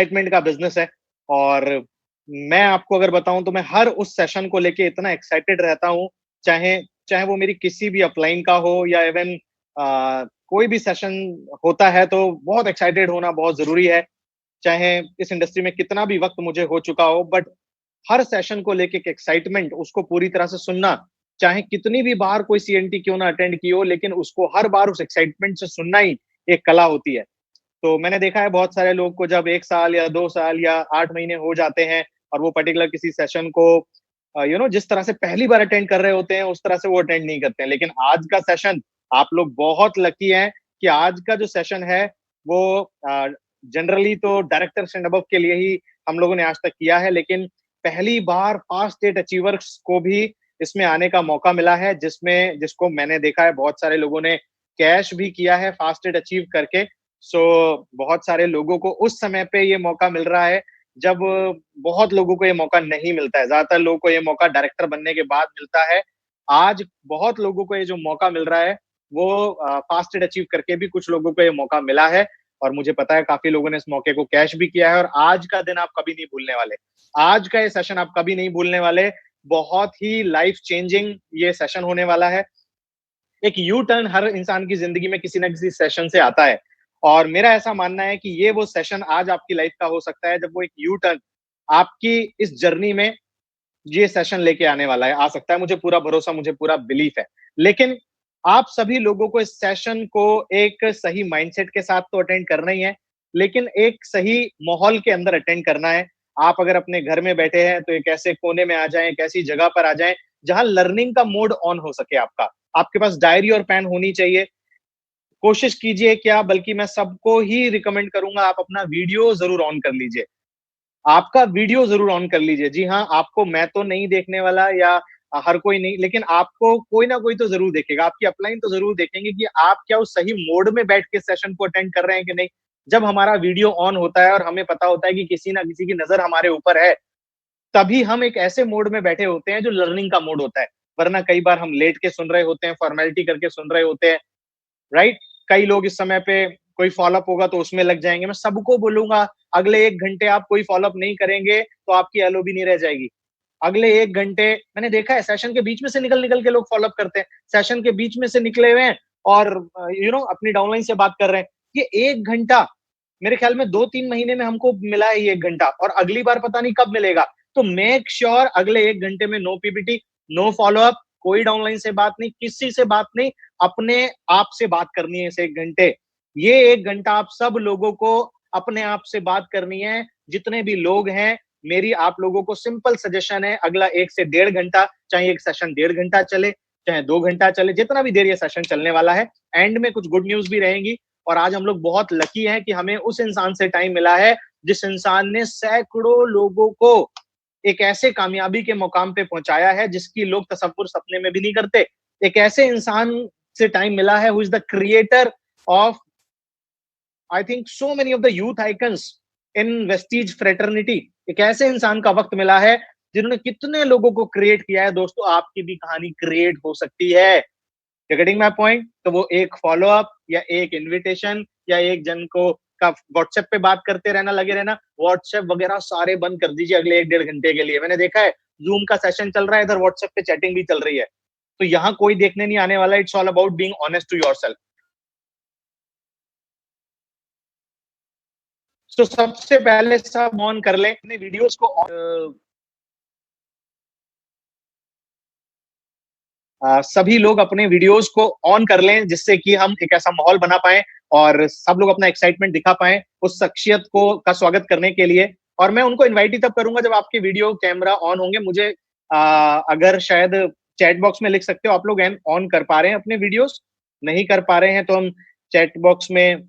Excitement का business है और मैं आपको अगर बताऊँ तो मैं हर उस सेशन को लेके इतना एक्साइटेड रहता हूँ, चाहे चाहे वो मेरी किसी भी अपलाइन का हो या इवन कोई भी सेशन होता है तो बहुत एक्साइटेड होना बहुत ज़रूरी है। चाहे इस इंडस्ट्री में कितना भी वक़्त मुझे हो चुका हो, बट हर सेशन को लेके एक एक्साइटमेंट, उसको पूरी तरह से सुनना, चाहे कितनी भी बार कोई सीएनटी क्यों ना अटेंड की हो, लेकिन उसको हर बार उस एक्साइटमेंट से सुनना ही एक कला होती है। तो मैंने देखा है बहुत सारे लोग को जब 1 साल या 2 साल या 8 महीने हो जाते हैं और वो पर्टिकुलर किसी सेशन को जिस तरह से पहली बार अटेंड कर रहे होते हैं, उस तरह से वो अटेंड नहीं करते हैं। लेकिन आज का सेशन, आप लोग बहुत लकी हैं कि आज का जो सेशन है, वो जनरली तो डायरेक्टर्स एंड अबव के लिए ही हम लोगों ने आज तक किया है, लेकिन पहली बार फास्ट स्टेट अचीवर्स को भी इसमें आने का मौका मिला है, जिसको मैंने देखा है बहुत सारे लोगों ने कैश भी किया है फास्ट स्टेट अचीव करके। सो बहुत सारे लोगों को उस समय पे ये मौका मिल रहा है, जब बहुत लोगों को ये मौका नहीं मिलता है। ज़्यादातर लोगों को ये मौका डायरेक्टर बनने के बाद मिलता है। आज बहुत लोगों को ये जो मौका मिल रहा है, वो फास्ट एड अचीव करके भी कुछ लोगों को ये मौका मिला है और मुझे पता है काफ़ी लोगों ने इस मौके को कैश भी किया है और आज का दिन आप कभी नहीं भूलने वाले। आज का ये सेशन आप कभी नहीं भूलने वाले। बहुत ही लाइफ चेंजिंग ये सेशन होने वाला है। एक यू टर्न हर इंसान की ज़िंदगी में किसी न किसी सेशन से आता है और मेरा ऐसा मानना है कि ये वो सेशन आज आपकी लाइफ का हो सकता है जब वो एक यू टर्न आपकी इस जर्नी में ये सेशन लेके आने वाला है, आ सकता है, मुझे पूरा भरोसा, मुझे पूरा बिलीफ है। लेकिन आप सभी लोगों को इस सेशन को एक सही माइंडसेट के साथ तो अटेंड करना ही है, लेकिन एक सही माहौल के अंदर अटेंड करना है। आप अगर अपने घर में बैठे हैं, तो एक ऐसे कोने में आ जाएँ, एक ऐसी जगह पर आ जाएँ, जहाँ लर्निंग का मोड ऑन हो सके आपका। आपके पास डायरी और पेन होनी चाहिए। कोशिश कीजिए क्या बल्कि मैं सबको ही रिकमेंड करूँगा आप अपना वीडियो ज़रूर ऑन कर लीजिए। आपका वीडियो ज़रूर ऑन कर लीजिए। जी हाँ, आपको मैं तो नहीं देखने वाला या हर कोई नहीं, लेकिन आपको कोई ना कोई तो ज़रूर देखेगा। आपकी अपलाइन तो ज़रूर देखेंगे कि आप क्या उस सही मोड में बैठ के सेशन को अटेंड कर रहे हैं कि नहीं। जब हमारा वीडियो ऑन होता है और हमें पता होता है कि किसी ना किसी की नज़र हमारे ऊपर है, तभी हम एक ऐसे मोड में बैठे होते हैं जो लर्निंग का मोड होता है। वरना कई बार हम लेट के सुन रहे होते हैं, फॉर्मेलिटी करके सुन रहे होते हैं। राइट? कई लोग इस समय पे कोई फ़ॉलो-अप होगा तो उसमें लग जाएँगे। मैं सबको बोलूँगा अगले 1 घंटे आप कोई फ़ॉलो-अप नहीं करेंगे तो आपकी एलओबी नहीं रह जाएगी। अगले 1 घंटे मैंने देखा है सेशन के बीच में से निकल-निकल के लोग फ़ॉलो-अप करते हैं। सेशन के बीच में से निकले हुए हैं और अपनी डाउनलाइन से बात कर रहे हैं। ये 1 घंटा मेरे ख्याल में 2-3 महीने में हमको मिला है ये 1 घंटा और अगली बार पता नहीं कब मिलेगा। तो मेक श्योर अगले 1 घंटे में नो पीपीटी, नो फ़ॉलो-अप, कोई डाउनलाइन से बात नहीं, किसी से बात नहीं, अपने आप से बात करनी है इस 1 घंटे। ये 1 घंटा आप सब लोगों को अपने आप से बात करनी है। जितने भी लोग हैं, मेरी आप लोगों को सिंपल सजेशन है, अगला 1 से डेढ़ घंटा, चाहे एक सेशन डेढ़ घंटा चले, चाहे 2 घंटा चले, जितना भी देर ये सेशन चलने वाला है, एंड में कुछ गुड न्यूज़ भी रहेंगी और आज हम लोग बहुत लकी हैं कि हमें उस इंसान से टाइम मिला है, जिस इंसान ने सैकड़ों लोगों को एक ऐसे कामयाबी के मुकाम पे पहुँचाया है, जिसकी लोग तसव्वुर सपने में भी नहीं करते। एक ऐसे इंसान से टाइम मिला है who is the creator of I think so many of the youth icons in Vestige fraternity. एक ऐसे इंसान का वक़्त मिला है, जिन्होंने कितने लोगों को क्रिएट किया है। दोस्तों, आपकी भी कहानी क्रिएट हो सकती है। You getting my point? तो वो एक फ़ॉलो-अप या एक इन्विटेशन या एक जन को का व्हाट्सएप पे बात करते रहना, लगे रहना, व्हाट्सएप वगैरह सारे बंद कर दीजिए अगले 1 डेढ़ घंटे के लिए। मैंने देखा है, ज़ूम का सेशन चल रहा है, इधर व्हाट्सएप पे चैटिंग भी चल रही है। तो यहाँ कोई देखने नहीं आने वाला। It's all about being honest to yourself. तो सबसे पहले सब ऑन कर लें अपने वीडियोज़ को सभी लोग अपने वीडियोज़ को ऑन कर लें, जिससे कि हम एक ऐसा माहौल बना पाएँ और सब लोग अपना एक्साइटमेंट दिखा पाएँ उस शख्सियत को का स्वागत करने के लिए। और मैं उनको इनवाइट ही तब करूँगा जब आपके वीडियो कैमरा ऑन होंगे। मुझे अगर शायद चैट बॉक्स में लिख सकते हो आप लोग एन ऑन कर पा रहे हैं अपने वीडियोज़? नहीं कर पा रहे हैं तो हम चैट बॉक्स में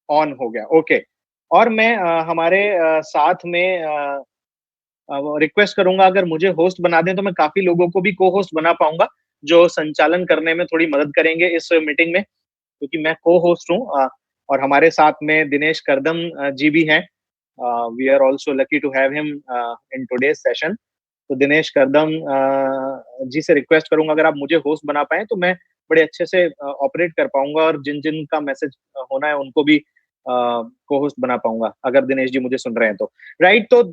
ऑन हो गया, ओके। और मैं हमारे साथ में वो रिक्वेस्ट करूँगा अगर मुझे होस्ट बना दें तो मैं काफ़ी लोगों को भी को-होस्ट बना पाऊँगा, जो संचालन करने में थोड़ी मदद करेंगे इस मीटिंग में, क्योंकि मैं को-होस्ट हूँ और हमारे साथ में दिनेश करदम जी भी हैं। We are also lucky to have him in today's session. तो दिनेश करदम जी से रिक्वेस्ट करूँगा अगर आप मुझे होस्ट बना पाएँ तो मैं बड़े अच्छे से ऑपरेट कर पाऊँगा और जिन-जिन का मैसेज होना है उनको भी को होस्ट बना पाऊंगा, अगर दिनेश जी मुझे सुन रहे हैं तो। राइट, तो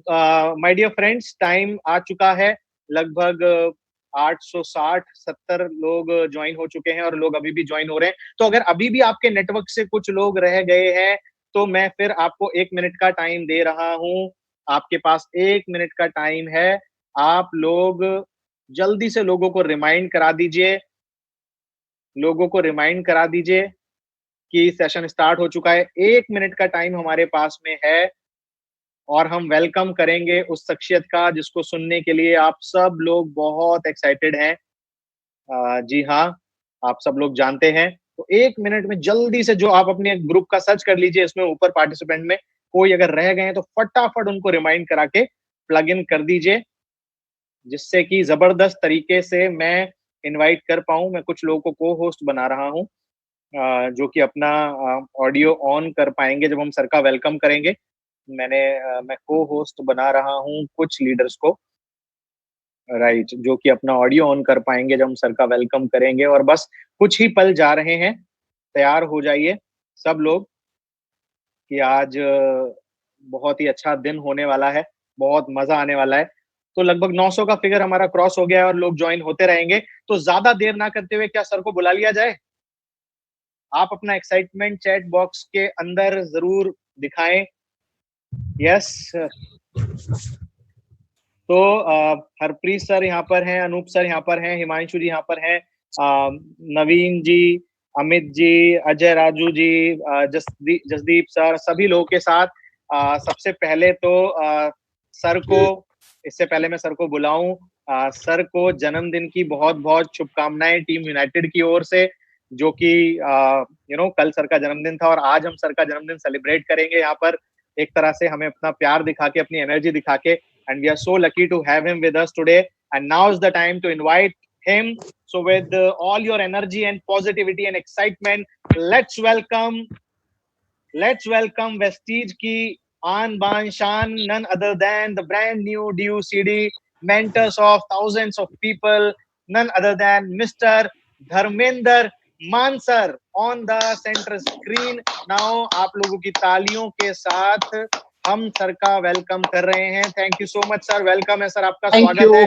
माय डियर फ्रेंड्स, टाइम आ चुका है। लगभग 860-70 लोग ज्वाइन हो चुके हैं और लोग अभी भी ज्वाइन हो रहे हैं। तो अगर अभी भी आपके नेटवर्क से कुछ लोग रह गए हैं तो मैं फिर आपको 1 मिनट का टाइम दे रहा हूं। आपके पास 1 मिनट का टाइम है। आप लोग जल्दी से लोगों को रिमाइंड करा दीजिए, लोगों को रिमाइंड करा दीजिए कि सेशन स्टार्ट हो चुका है। 1 मिनट का टाइम हमारे पास में है और हम वेलकम करेंगे उस शख्सियत का जिसको सुनने के लिए आप सब लोग बहुत एक्साइटेड हैं। जी हाँ, आप सब लोग जानते हैं। तो 1 मिनट में जल्दी से जो आप अपने ग्रुप का सर्च कर लीजिए, इसमें ऊपर पार्टिसिपेंट में कोई अगर रह गए हैं तो फटाफट उनको रिमाइंड करा के प्लग इन कर दीजिए, जिससे कि जबरदस्त तरीके से मैं इनवाइट कर पाऊं। मैं कुछ लोगों को को होस्ट बना रहा हूं, जो कि अपना ऑडियो ऑन कर पाएंगे जब हम सर का वेलकम करेंगे। मैं को होस्ट बना रहा हूं कुछ लीडर्स को, राइट, जो कि अपना ऑडियो ऑन कर पाएंगे जब हम सर का वेलकम करेंगे। और बस कुछ ही पल जा रहे हैं, तैयार हो जाइए सब लोग कि आज बहुत ही अच्छा दिन होने वाला है, बहुत मजा आने वाला है। तो लगभग 900 का फिगर हमारा क्रॉस हो गया है और लोग ज्वाइन होते रहेंगे। तो ज्यादा देर ना करते हुए क्या सर को बुला लिया जाए? आप अपना एक्साइटमेंट चैट बॉक्स के अंदर जरूर दिखाएं। यस, तो हरप्रीत सर यहाँ पर हैं, अनूप सर यहाँ पर हैं, हिमांशु जी यहाँ पर हैं, नवीन जी, अमित जी, अजय राजू जी, जसदीप सर, सभी लोगों के साथ सबसे पहले तो सर को, इससे पहले मैं सर को बुलाऊं, सर को जन्मदिन की बहुत बहुत शुभकामनाएं टीम यूनाइटेड की ओर से, जो कि कल सर का जन्मदिन था और आज हम सर का जन्मदिन सेलिब्रेट करेंगे यहाँ पर, एक तरह से हमें अपना प्यार दिखा के, अपनी एनर्जी दिखा के। And we are so lucky to have him with us today. And now is the time to invite him. So with all your energy and positivity and excitement, let's welcome Vestige ki Aan Baan Shan, none other than the brand new DUCD, mentors of thousands of people, none other than Mr. Dharmender Mansar on the center screen. Now आप लोगों की तालियों के साथ हम sir का welcome कर रहे हैं। Thank you so much sir, welcome है सर, आपका स्वागत है।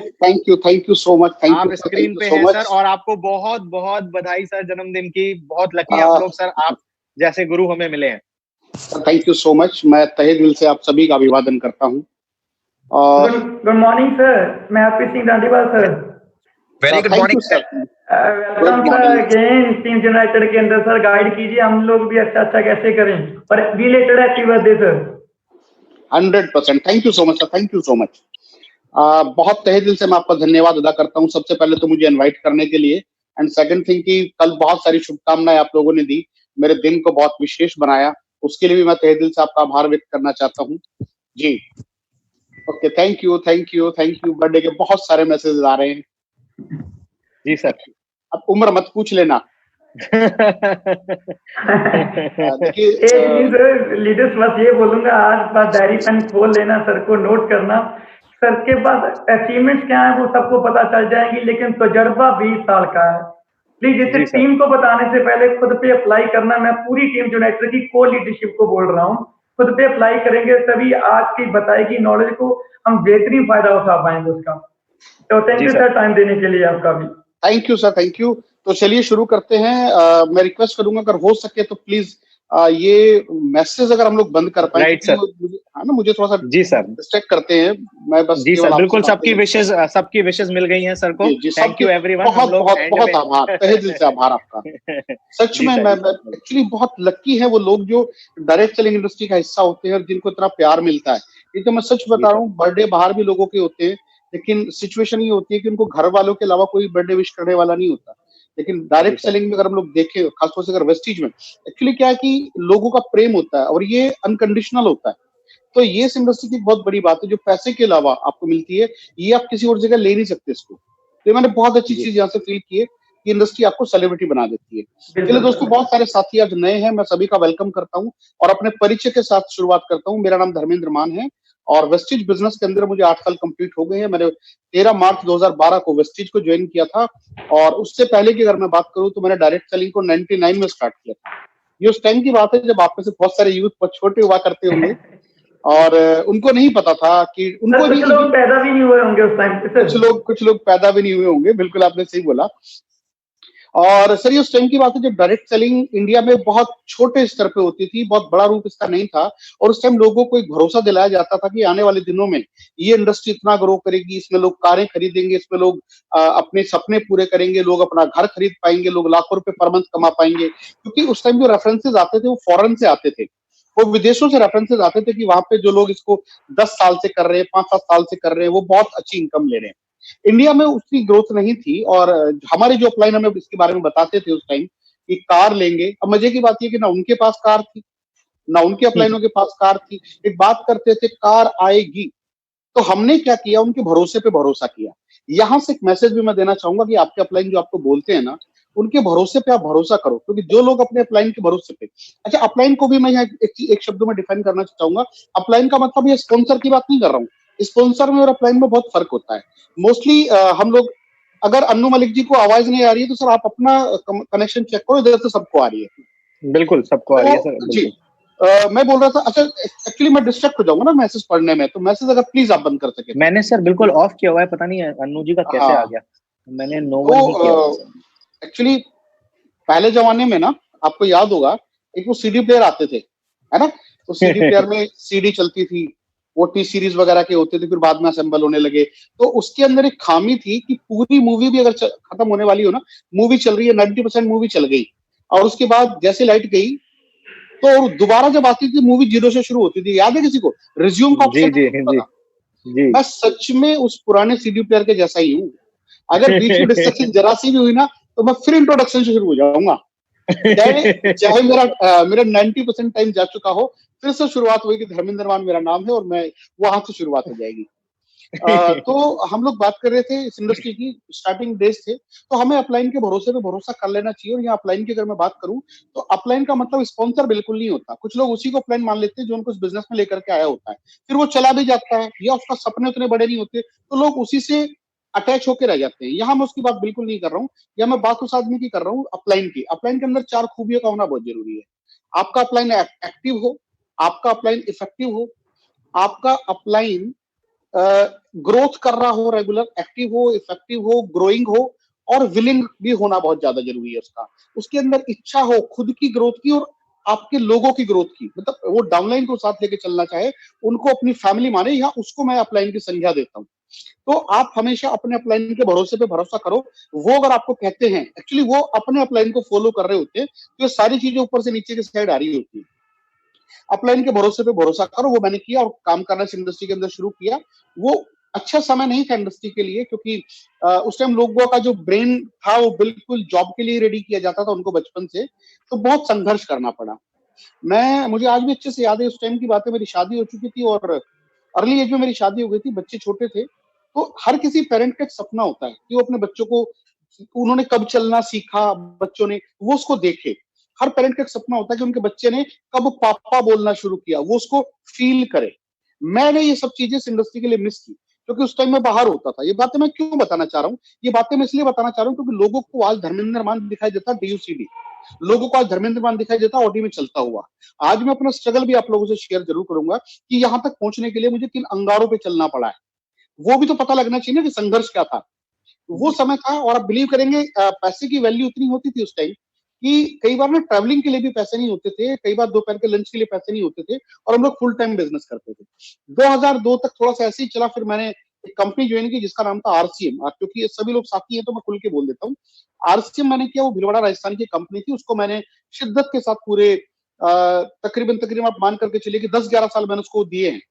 Thank you so much. आप स्क्रीन पे हैं सर और आपको बहुत बहुत बधाई सर जन्मदिन की। बहुत लकी हम लोग सर, आप जैसे गुरु हमें मिले हैं। Thank you so much. मैं तहे दिल से आप सभी का अभिवादन करता हूँ। गुड मॉर्निंग सर, मैं Happy Singh Dandiwal sir. Very good morning sir. Welcome sir again team United के अंदर। सर गाइड कीजिए, हम लोग भी अच्छा कैसे करें। और related happy birthday sir. 100%। Thank you so much sir, thank you so much. बहुत तहे दिल से मैं आपका धन्यवाद अदा करता हूँ, सबसे पहले तो मुझे इनवाइट करने के लिए, एंड सेकंड थिंग कि कल बहुत सारी शुभकामनाएं आप लोगों ने दी, मेरे दिन को बहुत विशेष बनाया, उसके लिए भी मैं तहे दिल से आपका आभार व्यक्त करना चाहता हूँ जी। Okay, thank you thank you thank you. Birthday के बहुत सारे मैसेज आ रहे हैं जी सर। अब उम्र मत पूछ लेना। लीडर्स बस ये बोलूंगा, आज बस डायरी पेन खोल लेना, सर को नोट करना। सर के पास अचीवमेंट्स क्या है वो सबको पता चल जाएंगी, लेकिन तजुर्बा 20 साल का है। प्लीज इसे टीम को बताने से पहले खुद पे अप्लाई करना। मैं पूरी टीम यूनाइटेड की को लीडरशिप को बोल रहा हूँ, खुद पे अप्लाई करेंगे तभी आज की बताएगी नॉलेज को हम बेहतरीन फायदा उठा पाएंगे उसका। तो थैंक यू सर टाइम देने के लिए आपका भी। Thank you sir, thank you. तो चलिए शुरू करते हैं। मैं रिक्वेस्ट करूंगा अगर हो सके तो प्लीज ये मैसेज अगर हम लोग बंद कर पाए, राइट सर, है ना, मुझे थोड़ा सा जी सर डिस्ट्रैक्ट करते हैं। मैं बस जी सर, बिल्कुल सबकी विशेष मिल गई हैं सर को। Thank you everyone. बहुत बहुत बहुत आभार, तहे दिल से आभार आपका। सच में मैं एक्चुअली बहुत लकी है वो लोग जो डायरेक्ट सेलिंग इंडस्ट्री का हिस्सा होते हैं और जिनको इतना प्यार मिलता है। ये तो मैं सच बता रहा हूँ, बर्थडे बाहर भी लोगों के होते हैं, लेकिन सिचुएशन ये होती है कि उनको घर वालों के अलावा कोई बर्थडे विश करने वाला नहीं होता। लेकिन डायरेक्ट सेलिंग में अगर हम लोग देखें, खासतौर से अगर वेस्टीज में, एक्चुअली क्या है कि लोगों का प्रेम होता है और ये अनकंडीशनल होता है। तो ये इस इंडस्ट्री की बहुत बड़ी बात है, जो पैसे के अलावा आपको मिलती है, ये आप किसी और जगह ले नहीं सकते इसको। तो मैंने बहुत अच्छी चीज यहाँ से फील की है कि इंडस्ट्री आपको सेलिब्रिटी बना देती है। चलिए दोस्तों, बहुत सारे साथी आज नए हैं, मैं सभी का वेलकम करता हूँ और अपने परिचय के साथ शुरुआत करता हूँ। मेरा नाम धर्मेंद्र मान है और वेस्टीज बिजनेस के अंदर मुझे 8 साल कंप्लीट हो गए हैं। मैंने 13 मार्च 2012 को वेस्टीज को ज्वाइन किया था और उससे पहले की अगर मैं बात करूं तो मैंने डायरेक्ट सेलिंग को 99 में स्टार्ट किया था। ये उस टाइम की बात है जब आप में से बहुत सारे यूथ बहुत छोटे हुआ करते होंगे और उनको नहीं पता था कि उनको कुछ लोग पैदा भी नहीं हुए होंगे उस टाइम पे। कुछ लोग पैदा भी नहीं हुए होंगे, बिल्कुल आपने सही बोला। और सर ये उस टाइम की बात है जब डायरेक्ट सेलिंग इंडिया में बहुत छोटे स्तर पे होती थी, बहुत बड़ा रूप इसका नहीं था, और उस टाइम लोगों को एक भरोसा दिलाया जाता था कि आने वाले दिनों में ये इंडस्ट्री इतना ग्रो करेगी, इसमें लोग कारें खरीदेंगे, इसमें लोग अपने सपने पूरे करेंगे, लोग अपना घर खरीद पाएंगे, लोग लाखों रुपए पर मंथ कमा पाएंगे। क्योंकि उस टाइम जो रेफरेंसेज आते थे वो फॉरेन से आते थे, वो विदेशों से रेफरेंसेज आते थे कि वहां पे जो लोग इसको 10 साल से कर रहे हैं, 5-7 साल से कर रहे हैं, वो बहुत अच्छी इनकम ले रहे हैं। इंडिया में उसकी ग्रोथ नहीं थी, और हमारे जो अपलाइन हमें इसके बारे में बताते थे उस टाइम कि कार लेंगे। अब मजे की बात ये कि ना उनके पास कार थी, ना उनके अपलाइनों के पास कार थी। एक बात करते थे कार आएगी, तो हमने क्या किया, उनके भरोसे पे भरोसा किया। यहां से एक मैसेज भी मैं देना चाहूंगा कि आपके अपलाइन जो आपको बोलते हैं ना, उनके भरोसे पे आप भरोसा करो, क्योंकि जो लोग अपने अपलाइन के भरोसे पे, अच्छा अपलाइन को भी मैं यहाँ एक शब्दों में डिफाइन करना चाहूंगा। अपलाइन का मतलब ये स्पॉन्सर की बात नहीं कर रहा हूँ, स्पॉन्सर में और अपलाइन में बहुत फर्क होता है। मोस्टली हम लोग, अगर अन्नू मलिक जी को आवाज नहीं आ रही है तो सर आप अपना कनेक्शन चेक करो, इधर से सबको आ रही है। बिल्कुल सबको आ रही है सर। जी मैं बोल रहा था, अच्छा एक्चुअली मैं डिस्ट्रैक्ट हो जाऊंगा ना मैसेज पढ़ने में, तो मैसेज अगर प्लीज आप बंद कर सके। मैंने सर बिल्कुल ऑफ किया हुआ है, पता नहीं अन्नू जी का कैसे आ गया, मैंने नो वन ही किया हुआ है। एक्चुअली पहले जमाने में ना, आपको याद होगा, एक वो सीडी प्लेयर आते थे, है ना, तो सीडी प्लेयर में सीडी चलती थी, वो टी सीरीज वगैरह के होते थे, फिर बाद में असेंबल होने लगे। तो उसके अंदर एक खामी थी कि पूरी मूवी भी अगर खत्म होने वाली हो ना, मूवी चल रही है 90% मूवी चल गई, और उसके बाद जैसे लाइट गई तो दोबारा जब आती थी मूवी जीरो से शुरू होती थी। याद है किसी को रिज्यूम का ऑप्शन था? मैं सच में उस पुराने सीडी प्लेयर के जैसा ही हूँ। अगर बीच में डिस्ट्रक्शन जरा सी भी हुई ना, तो मैं फिर इंट्रोडक्शन से शुरू हो जाऊंगा, चाहे मेरा 90% टाइम जा चुका हो, फिर से शुरुआत हुई कि धर्मेंद्र मान मेरा नाम है, और मैं वहां से शुरुआत हो जाएगी। तो हम लोग बात कर रहे थे इस इंडस्ट्री की, स्टार्टिंग डेज थे, तो हमें अपलाइन के भरोसे पे भरोसा कर लेना चाहिए। और यहाँ अपलाइन की अगर मैं बात करूं, तो अपलाइन का मतलब स्पॉन्सर बिल्कुल नहीं होता। कुछ लोग उसी को अपलाइन मान लेते हैं जो उनको इस बिजनेस में लेकर के आया होता है, फिर वो चला भी जाता है, या उसका सपने उतने बड़े नहीं होते, तो लोग उसी से अटैच होकर रह जाते हैं। यहाँ मैं उसकी बात बिल्कुल नहीं कर रहा हूँ, या मैं बात उस आदमी की कर रहा हूँ अपलाइन की। अपलाइन के अंदर 4 खूबियों का होना बहुत जरूरी है। आपका अपलाइन एक्टिव हो, आपका अपलाइन इफेक्टिव हो, आपका अपलाइन ग्रोथ कर रहा हो, रेगुलर एक्टिव हो, इफेक्टिव हो, ग्रोइंग हो, और विलिंग भी होना बहुत ज्यादा जरूरी है उसका। उसके अंदर इच्छा हो खुद की ग्रोथ की और आपके लोगों की ग्रोथ की, मतलब वो डाउनलाइन को साथ लेके चलना चाहे, उनको अपनी फैमिली माने, या उसको मैं अपलाइन की संज्ञा देता हूँ। तो आप हमेशा अपने अपलाइन के भरोसे पे भरोसा करो। वो अगर आपको कहते हैं, एक्चुअली वो अपने अपलाइन को फॉलो कर रहे होते हैं, तो ये सारी चीजें ऊपर से नीचे की साइड आ रही होती है। अपलाइन के भरोसे पे भरोसा करो, वो मैंने किया और काम करना इस इंडस्ट्री के अंदर शुरू किया। वो अच्छा समय नहीं था इंडस्ट्री के लिए, क्योंकि उस टाइम लोगों का जो ब्रेन था वो बिल्कुल जॉब के लिए रेडी किया जाता था उनको बचपन से, तो बहुत संघर्ष करना पड़ा। मुझे आज भी अच्छे से याद है, उस टाइम की बात है, मेरी शादी हो चुकी थी और अर्ली एज में मेरी शादी हो गई थी, बच्चे छोटे थे। तो हर किसी पेरेंट का एक सपना होता है कि वो अपने बच्चों को, उन्होंने कब चलना सीखा बच्चों ने, वो उसको देखे। हर पेरेंट का एक सपना होता है कि उनके बच्चे ने कब पापा बोलना शुरू किया, वो उसको फील करे। मैंने ये सब चीजें इस इंडस्ट्री के लिए मिस की, क्योंकि उस टाइम में बाहर होता था। ये बातें मैं क्यों बताना चाह रहा हूँ, ये बातें मैं इसलिए बताना चाह रहा हूँ क्योंकि लोगों को आज धर्मेंद्र मान दिखाई देता DUCD, लोगों को आज धर्मेंद्र मान दिखाई देता ऑडी में चलता हुआ। आज मैं अपना स्ट्रगल भी आप लोगों से शेयर जरूर करूंगा कि यहाँ तक पहुंचने के लिए मुझे किन अंगारों पे चलना पड़ा है, वो भी तो पता लगना चाहिए ना कि संघर्ष क्या था। वो समय था, और आप बिलीव करेंगे पैसे की वैल्यू उतनी होती थी उस टाइम कि कई बार ना ट्रैवलिंग के लिए भी पैसे नहीं होते थे, कई बार दोपहर के लंच के लिए पैसे नहीं होते थे, और हम लोग फुल टाइम बिजनेस करते थे। 2002 तक थोड़ा सा ऐसे ही चला, फिर मैंने एक कंपनी ज्वाइन की जिसका नाम था RCM। क्योंकि सभी लोग साथी हैं तो मैं खुल के बोल देता हूँ। RCM मैंने किया, वो भीलवाड़ा राजस्थान की कंपनी थी, उसको मैंने शिद्दत के साथ पूरे तकरीबन आप मान करके चलिए कि 10-11 साल मैंने उसको दिए हैं।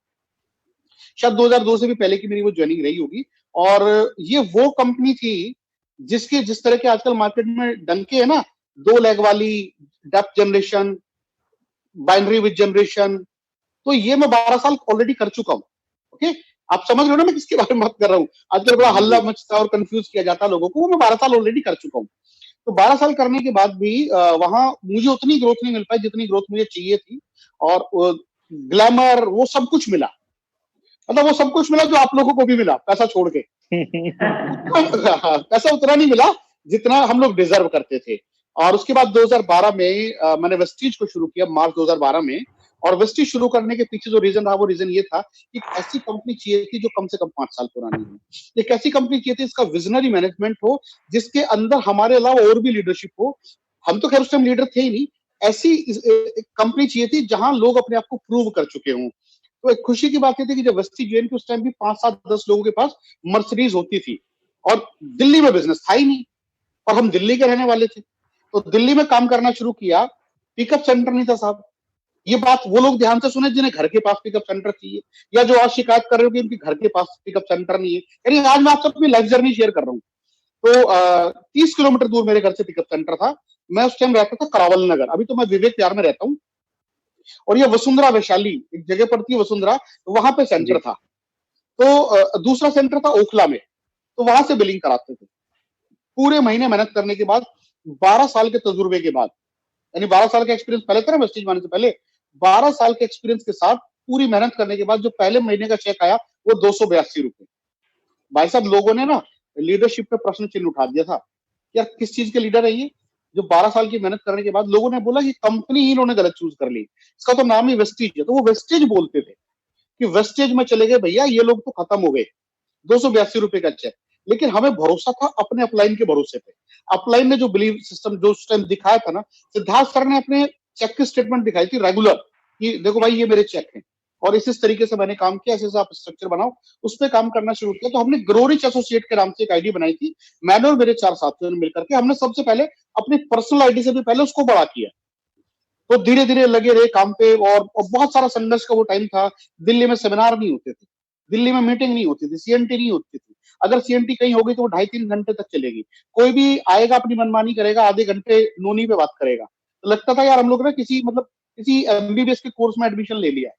शायद 2002 से भी पहले की मेरी वो ज्वाइनिंग रही होगी। और ये वो कंपनी थी जिसके जिस तरह के आजकल मार्केट में डंके है ना, 2 लेग वाली, depth generation, binary with generation, तो ये मैं 12 साल ऑलरेडी कर चुका हूँ। ओके, आप समझ रहे हो ना मैं किसके बारे में बात कर रहा हूँ। आजकल बड़ा हल्ला मचता है और कंफ्यूज किया जाता है लोगों को, वो मैं 12 साल ऑलरेडी कर चुका हूँ। तो 12 साल करने के बाद भी वहां मुझे उतनी ग्रोथ नहीं मिल पाई जितनी ग्रोथ मुझे चाहिए थी, और ग्लैमर वो सब कुछ मिला, मतलब वो सब कुछ मिला जो आप लोगों को भी मिला पैसा छोड़ के। पैसा उतना नहीं मिला जितना हम लोग डिजर्व करते थे। और उसके बाद 2012 में मैंने वेस्टीज को शुरू किया, मार्च 2012 में। और वेस्टीज शुरू करने के पीछे जो रीजन रहा वो रीजन ये था कि एक ऐसी कंपनी चाहिए थी जो कम से कम 5 साल पुरानी हो, एक ऐसी कंपनी चाहिए थी इसका विजनरी मैनेजमेंट हो, जिसके अंदर हमारे अलावा और भी लीडरशिप हो। हम तो खैर उस टाइम लीडर थे ही नहीं, ऐसी कंपनी चाहिए थी जहां लोग अपने आप को प्रूव कर चुके हों। तो एक खुशी की बात ये थी कि जब वेस्टीज ज्वाइन की उस टाइम भी 5, 7, 10 लोगों के पास मर्सिडीज होती थी, और दिल्ली में बिजनेस था ही नहीं, और हम दिल्ली के रहने वाले थे। तो दिल्ली में काम करना शुरू किया, पिकअप सेंटर नहीं था साहब। ये बात वो लोग ध्यान से सुने जिन्हें घर के पास पिकअप सेंटर चाहिए, या जो आज शिकायत कर रहे हो कि इनके घर के पास पिकअप सेंटर नहीं है। यानी आज मैं आपसे अपनी लाइफ जर्नी शेयर कर रहा हूँ। तो 30 किलोमीटर दूर मेरे घर से पिकअप सेंटर था। मैं उस टाइम रहता था करावल नगर, अभी तो मैं विवेक विहार में रहता हूँ। और ये वसुंधरा वैशाली एक जगह पड़ती है वसुंधरा, तो वहां पे सेंटर था। तो दूसरा सेंटर था ओखला में, तो वहां से बिलिंग कराते थे। पूरे महीने मेहनत करने के बाद, 12 साल के तजुर्बे के बाद, यानी 12 साल का एक्सपीरियंस पहले था ना वेस्टीज आने से पहले, 12 साल के एक्सपीरियंस के साथ पूरी मेहनत करने के बाद जो पहले महीने का चेक आया वो 282 रुपए। भाई साहब, लोगों ने ना लीडरशिप पे प्रश्न चिन्ह उठा दिया था, यार किस चीज के लीडर है ये, जो 12 साल की मेहनत करने के बाद लोगों ने बोला कि कंपनी ही इन्होंने गलत चूज कर ली, इसका तो नाम ही वेस्टीज है। तो वो वेस्टेज बोलते थे कि वेस्टेज में चले गए भैया, ये लोग तो खत्म हो गए। 282 रुपए का चेक। लेकिन हमें भरोसा था अपने अपलाइन के भरोसे पे। अपलाइन ने जो बिलीव सिस्टम जो उस टाइम दिखाया था ना, सिद्धार्थ सर ने अपने चेक की स्टेटमेंट दिखाई थी रेगुलर, कि देखो भाई ये मेरे चेक हैं, और इस तरीके से मैंने काम किया, ऐसे आप स्ट्रक्चर बनाओ। उस पर काम करना शुरू किया। तो हमने ग्रोरिच एसोसिएट के नाम से एक आईडी बनाई थी, मैंने और मेरे 4 साथियों ने मिलकर के। हमने सबसे पहले अपनी पर्सनल आईडी से भी पहले उसको बड़ा किया। तो धीरे धीरे लगे रहे काम पे, और बहुत सारा संघर्ष का वो टाइम था। दिल्ली में सेमिनार नहीं होते थे, दिल्ली में मीटिंग नहीं होती थी, सीएनटी नहीं होती थी। अगर सीएनटी कहीं होगी तो वो 2.5-3 घंटे तक चलेगी। कोई भी आएगा अपनी मनमानी करेगा, आधे घंटे नोनी पे बात करेगा। तो लगता था यार हम लोग ने किसी एमबीबीएस के कोर्स में एडमिशन ले लिया।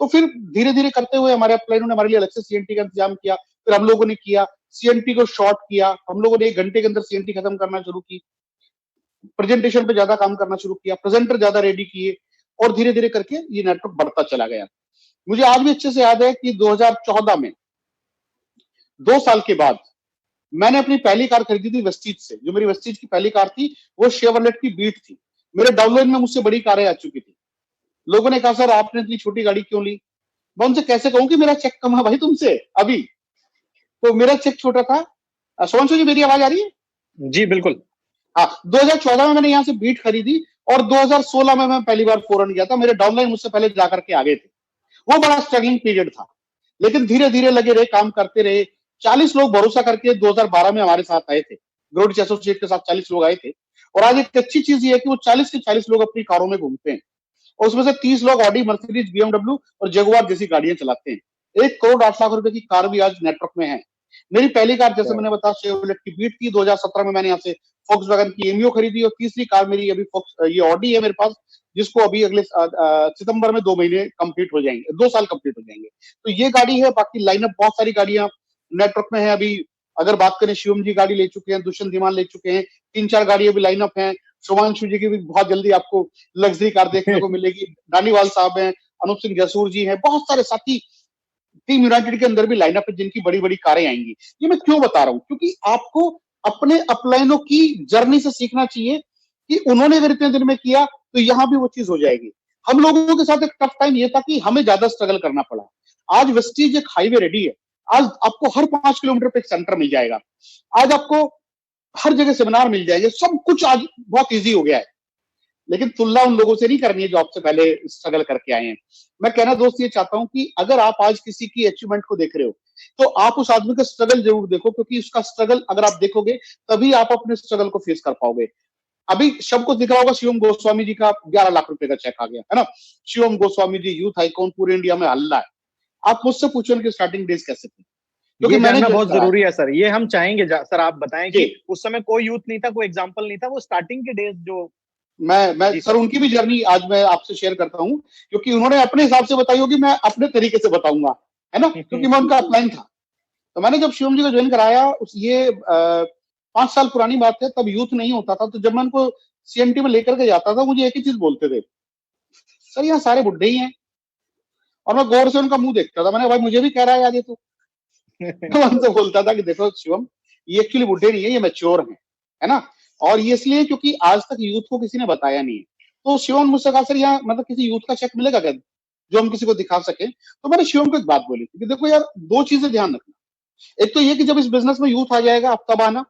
तो फिर धीरे धीरे करते हुए हमारे अपलाइनों ने हमारे लिए अलग से सीएनटी का इंतजाम किया। फिर हम लोगों ने किया, सीएनटी को शॉर्ट किया। हम लोगों ने 1 घंटे के अंदर सीएनटी खत्म करना शुरू की। प्रेजेंटेशन पे ज्यादा काम करना शुरू किया, प्रेजेंटर ज्यादा रेडी किए, और धीरे धीरे करके ये नेटवर्क बढ़ता चला गया। मुझे आज भी अच्छे से याद है कि 2014 में, 2 साल के बाद, मैंने अपनी पहली कार खरीदी थी वेस्टीज से। जो मेरी वेस्टीज की पहली कार थी वो शेवरलेट की बीट थी। मेरे डाउनलाइन में मुझसे बड़ी कारें आ चुकी थी। लोगों ने कहा सर आपने इतनी छोटी गाड़ी क्यों ली? मैं उनसे कैसे कहूं कि मेरा चेक कम है भाई तुमसे अभी। तो मेरा चेक छोटा था। सोमशु जी, मेरी आवाज आ रही है? जी बिल्कुल। हाँ, 2014 में मैंने यहाँ से बीट खरीदी, और 2016 में मैं पहली बार फॉरेन गया था। मेरे डाउनलाइन मुझसे पहले जाकर के आ गए थे। वो बड़ा स्ट्रगलिंग पीरियड था, लेकिन धीरे धीरे लगे रहे, काम करते रहे। 40 लोग भरोसा करके 2012 में हमारे साथ आए थे। ग्रोडिच एसोसिएट के साथ 40 लोग आए थे। और आज एक अच्छी चीज ये है कि वो 40 के 40 लोग अपनी कारों में घूमते हैं, और उसमें से 30 लोग ऑडी, मर्सिडीज, बीएमडब्ल्यू और जगुआर जैसी गाड़ियां चलाते हैं। 1 करोड़ 8 लाख रुपए की कार भी आज नेटवर्क में है। मेरी पहली कार, जैसे मैंने बताया, शेवरलेट की बीट थी। 2017 में मैंने यहाँ से फॉक्सवैगन की एमियो खरीदी, और तीसरी कार मेरी अभी ये ऑडी है मेरे पास, जिसको अभी अगले सितंबर में 2 महीने कंप्लीट हो जाएंगे, 2 साल कंप्लीट हो जाएंगे। तो ये गाड़ी है। बाकी लाइनअप बहुत सारी गाड़ियां नेटवर्क में है अभी। अगर बात करें, शिवम जी गाड़ी ले चुके हैं, दुष्यंत धीमान ले चुके हैं, 3-4 गाड़ी अभी लाइनअप है। शुभांशु जी की भी बहुत जल्दी आपको लग्जरी कार देखने को मिलेगी। डालीवाल साहब हैं, अनूप सिंह जसूर जी हैं, बहुत सारे साथी टीम यूनाइटेड के अंदर भी लाइनअप है जिनकी बड़ी बड़ी कारें आएंगी। ये मैं क्यों बता रहा हूं? क्योंकि आपको अपने अपलाइनों की जर्नी से सीखना चाहिए कि उन्होंने अगर इतने दिन में किया तो यहां भी वो चीज हो जाएगी। हम लोगों के साथ एक टफ टाइम ये था कि हमें ज्यादा स्ट्रगल करना पड़ा। आज वेस्टीज एक हाईवे रेडी है। आज आपको हर 5 किलोमीटर पे एक सेंटर मिल जाएगा। आज आपको हर जगह सेमिनार मिल जाएंगे। सब कुछ आज बहुत ईजी हो गया है। लेकिन तुलना उन लोगों से नहीं करनी है जो आपसे पहले स्ट्रगल करके आए हैं। मैं कहना दोस्त ये चाहता हूं कि अगर आप आज किसी की अचीवमेंट को देख रहे हो, तो आप उस आदमी का स्ट्रगल जरूर देखो, क्योंकि उसका स्ट्रगल अगर आप देखोगे तभी आप अपने स्ट्रगल को फेस कर पाओगे। अभी सबको दिख रहा होगा, शिवम गोस्वामी जी का 11 लाख रुपए का चेक आ गया है ना। शिवम गोस्वामी जी यूथ आइकॉन, पूरे इंडिया में हल्ला है। आप मुझसे पूछो उनके स्टार्टिंग डेज कैसे थे, क्योंकि ये मैंने जानना ज्वाइन बहुत कराया। जरूरी है सर। ये हम चाहेंगे सर आप बताएं जी, कि उस समय कोई यूथ नहीं था, कोई एग्जाम्पल नहीं था, वो स्टार्टिंग के डेज जो। मैं जी सर सर। उनकी भी जर्नी आज मैं आपसे शेयर करता हूँ, क्योंकि उन्होंने अपने हिसाब से बताई होगी, मैं अपने तरीके से बताऊंगा, है ना, क्योंकि मैं उनका अपलाइन था। तो मैंने जब शिवम जी को ज्वाइन कराया, उस ये 5 साल पुरानी बात है, तब यूथ नहीं होता था। तो जब मैं उनको सीएमटी में लेकर के जाता था, मुझे एक ही चीज बोलते थे, सर यहाँ सारे बुड्ढे ही हैं। और मैं गौर से उनका मुंह देखता था। मैंने, भाई मुझे भी कह रहा है यार ये तो। मैं उनसे बोलता था कि देखो शिवम, ये एक्चुअली बुड्ढे नहीं है, ये मैच्योर है ना। और ये इसलिए क्योंकि आज तक यूथ को किसी ने बताया नहीं है। तो शिवम मुझसे कहा सर यहाँ मतलब किसी यूथ का चेक मिलेगा क्या जो हम किसी को दिखा सके? तो मैंने शिवम को एक बात बोली कि देखो यार, दो चीजें ध्यान रखना। एक तो ये कि जब इस बिजनेस में यूथ आ जाएगा आप तब आना,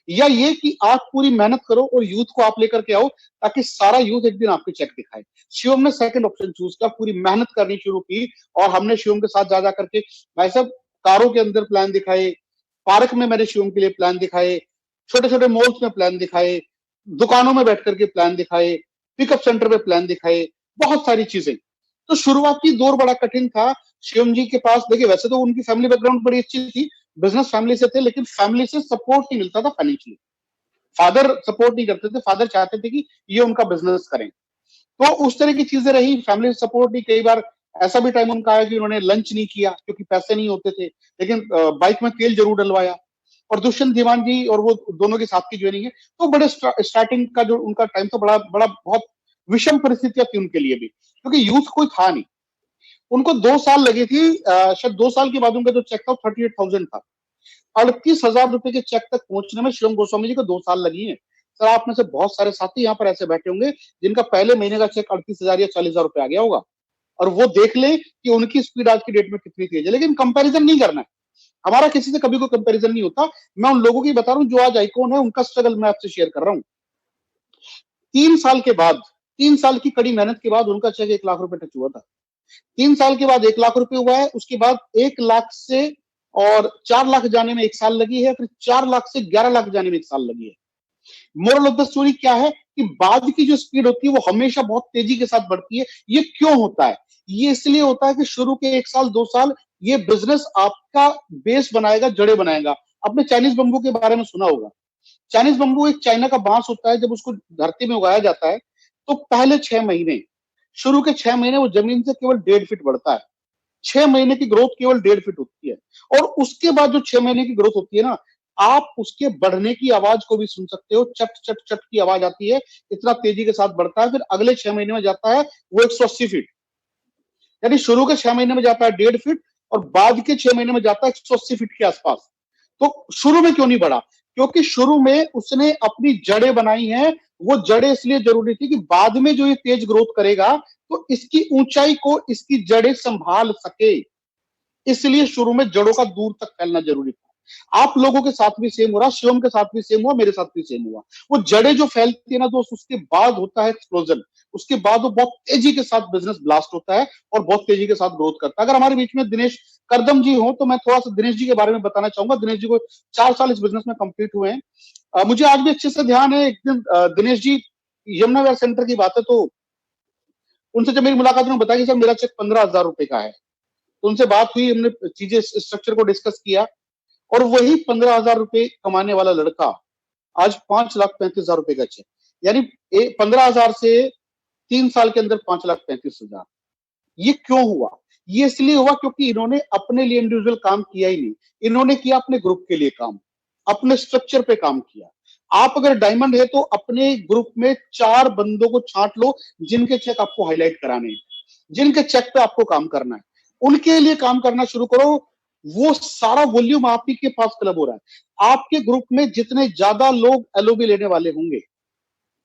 या ये कि आप पूरी मेहनत करो और यूथ को आप लेकर के आओ ताकि सारा यूथ एक दिन आपके चेक दिखाए। शिवम ने सेकंड ऑप्शन चूज किया, पूरी मेहनत करनी शुरू की और हमने शिवम के साथ जा करके भाई साहब कारों के अंदर प्लान दिखाए, पार्क में मैंने शिवम के लिए प्लान दिखाए, छोटे छोटे मॉल्स में प्लान दिखाए, दुकानों में बैठ करके प्लान दिखाए, पिकअप सेंटर में प्लान दिखाए, बहुत सारी चीजें। तो शुरुआती दौर बड़ा कठिन था शिवम जी के पास। देखिए वैसे तो उनकी फैमिली बैकग्राउंड बड़ी अच्छी थी, बिजनेस फैमिली से थे, लेकिन फैमिली से सपोर्ट नहीं मिलता था फाइनेंशियली। फादर सपोर्ट नहीं करते थे, फादर चाहते थे कि ये उनका बिजनेस करें। तो उस तरह की चीजें रही, फैमिली सपोर्ट नहीं। कई बार ऐसा भी टाइम उनका आया कि उन्होंने लंच नहीं किया क्योंकि पैसे नहीं होते थे, लेकिन बाइक में तेल जरूर डलवाया। और दुष्यंत दीवान जी और वो दोनों के साथ की ज्वाइनिंग है, तो बड़े स्टार्टिंग का जो उनका टाइम था बड़ा बड़ा बहुत विषम परिस्थितियां थी उनके लिए भी, क्योंकि यूथ कोई था नहीं। उनको 2 साल लगी थी, शायद 2 साल के बाद उनका जो चेक था 38,000 था। 38,000 रुपए के चेक तक पहुंचने में शिवम गोस्वामी जी को 2 साल लगी है। सर आप में से बहुत सारे साथी यहाँ पर ऐसे बैठे होंगे जिनका पहले महीने का चेक 38,000 या 40,000 रुपए आ गया होगा, और वो देख ले कि उनकी स्पीड आज की डेट में कितनी तेज है। लेकिन कंपैरिजन नहीं करना है, हमारा किसी से कभी कोई कंपैरिजन नहीं होता। मैं उन लोगों की बता रहा हूँ जो आज आइकॉन है, उनका स्ट्रगल मैं आपसे शेयर कर रहा हूँ। 3 साल के बाद, 3 साल की कड़ी मेहनत के बाद उनका चेक 1 लाख रुपए टच हुआ था। 3 साल के बाद 1 लाख रुपए हुआ है, उसके बाद 1 लाख से और 4 लाख जाने में 1 साल लगी है, फिर 4 लाख से 11 लाख जाने में 1 साल लगी है। मोरल ऑफ द स्टोरी क्या है कि बाद की जो स्पीड होती है वो हमेशा बहुत तेजी के साथ बढ़ती है। ये क्यों होता है? ये इसलिए होता है कि शुरू के 1 साल 2 साल ये बिजनेस आपका बेस बनाएगा, जड़े बनाएगा। आपने चाइनीज बम्बू के बारे में सुना होगा। चाइनीज बम्बू एक चाइना का बांस होता है, जब उसको धरती में उगाया जाता है तो पहले 6 महीने, शुरू के 6 महीने वो जमीन से केवल 1.5 फीट बढ़ता है। 6 महीने की ग्रोथ केवल 1.5 फीट होती है, और उसके बाद जो 6 महीने की ग्रोथ होती है ना, आप उसके बढ़ने की आवाज को भी सुन सकते हो, चट चट चट की आवाज आती है, इतना तेजी के साथ बढ़ता है। फिर अगले 6 महीने में जाता है वो 180 फीट, यानी शुरू के 6 महीने में जाता है 1.5 फीट और बाद के 6 महीने में जाता है 180 फीट के आसपास। तो शुरू में क्यों नहीं बढ़ा? क्योंकि शुरू में उसने अपनी जड़ें बनाई हैं। वो जड़ें इसलिए जरूरी थी कि बाद में जो ये तेज ग्रोथ करेगा तो इसकी ऊंचाई को इसकी जड़ें संभाल सके, इसलिए शुरू में जड़ों का दूर तक फैलना जरूरी था। आप लोगों के साथ भी सेम हो रहा, शिवम के साथ भी सेम हुआ, मेरे साथ भी सेम हुआ। वो जड़ें जो फैलती है ना दोस्त, उसके बाद होता है एक्सप्लोजन। उसके बाद वो बहुत तेजी के साथ बिजनेस ब्लास्ट होता है और बहुत तेजी के साथ ग्रोथ करता है। अगर हमारे बीच में दिनेश करदम जी हो तो मैं थोड़ा सा दिनेश जी के बारे में बताना चाहूंगा। दिनेश जी को 4 साल इस बिजनेस में कंप्लीट हुए हैं। मुझे आज भी अच्छे से ध्यान है, एक दिन दिनेश जी यमुना विहार सेंटर की बात है, तो उनसे जब मेरी मुलाकात उन्होंने बताया कि सर मेरा चेक 15,000 रुपए का है। तो उनसे बात हुई, हमने चीजें स्ट्रक्चर को डिस्कस किया, और वही 15,000 रुपए कमाने वाला लड़का आज 5,35,000 रुपए का चेक, यानी 15,000 से 3 साल के अंदर 5,35,000। ये क्यों हुआ? ये इसलिए हुआ क्योंकि इन्होंने अपने लिए इंडिविजुअल काम किया ही नहीं, इन्होंने किया अपने ग्रुप के लिए काम, अपने स्ट्रक्चर पे काम किया। आप अगर डायमंड है तो अपने ग्रुप में 4 बंदों को छांट लो जिनके चेक आपको हाईलाइट कराने हैं, जिनके चेक पे आपको काम करना है, उनके लिए काम करना शुरू करो। वो सारा वॉल्यूम आप ही के पास क्लब हो रहा है। आपके ग्रुप में जितने ज्यादा लोग एलओबी लेने वाले होंगे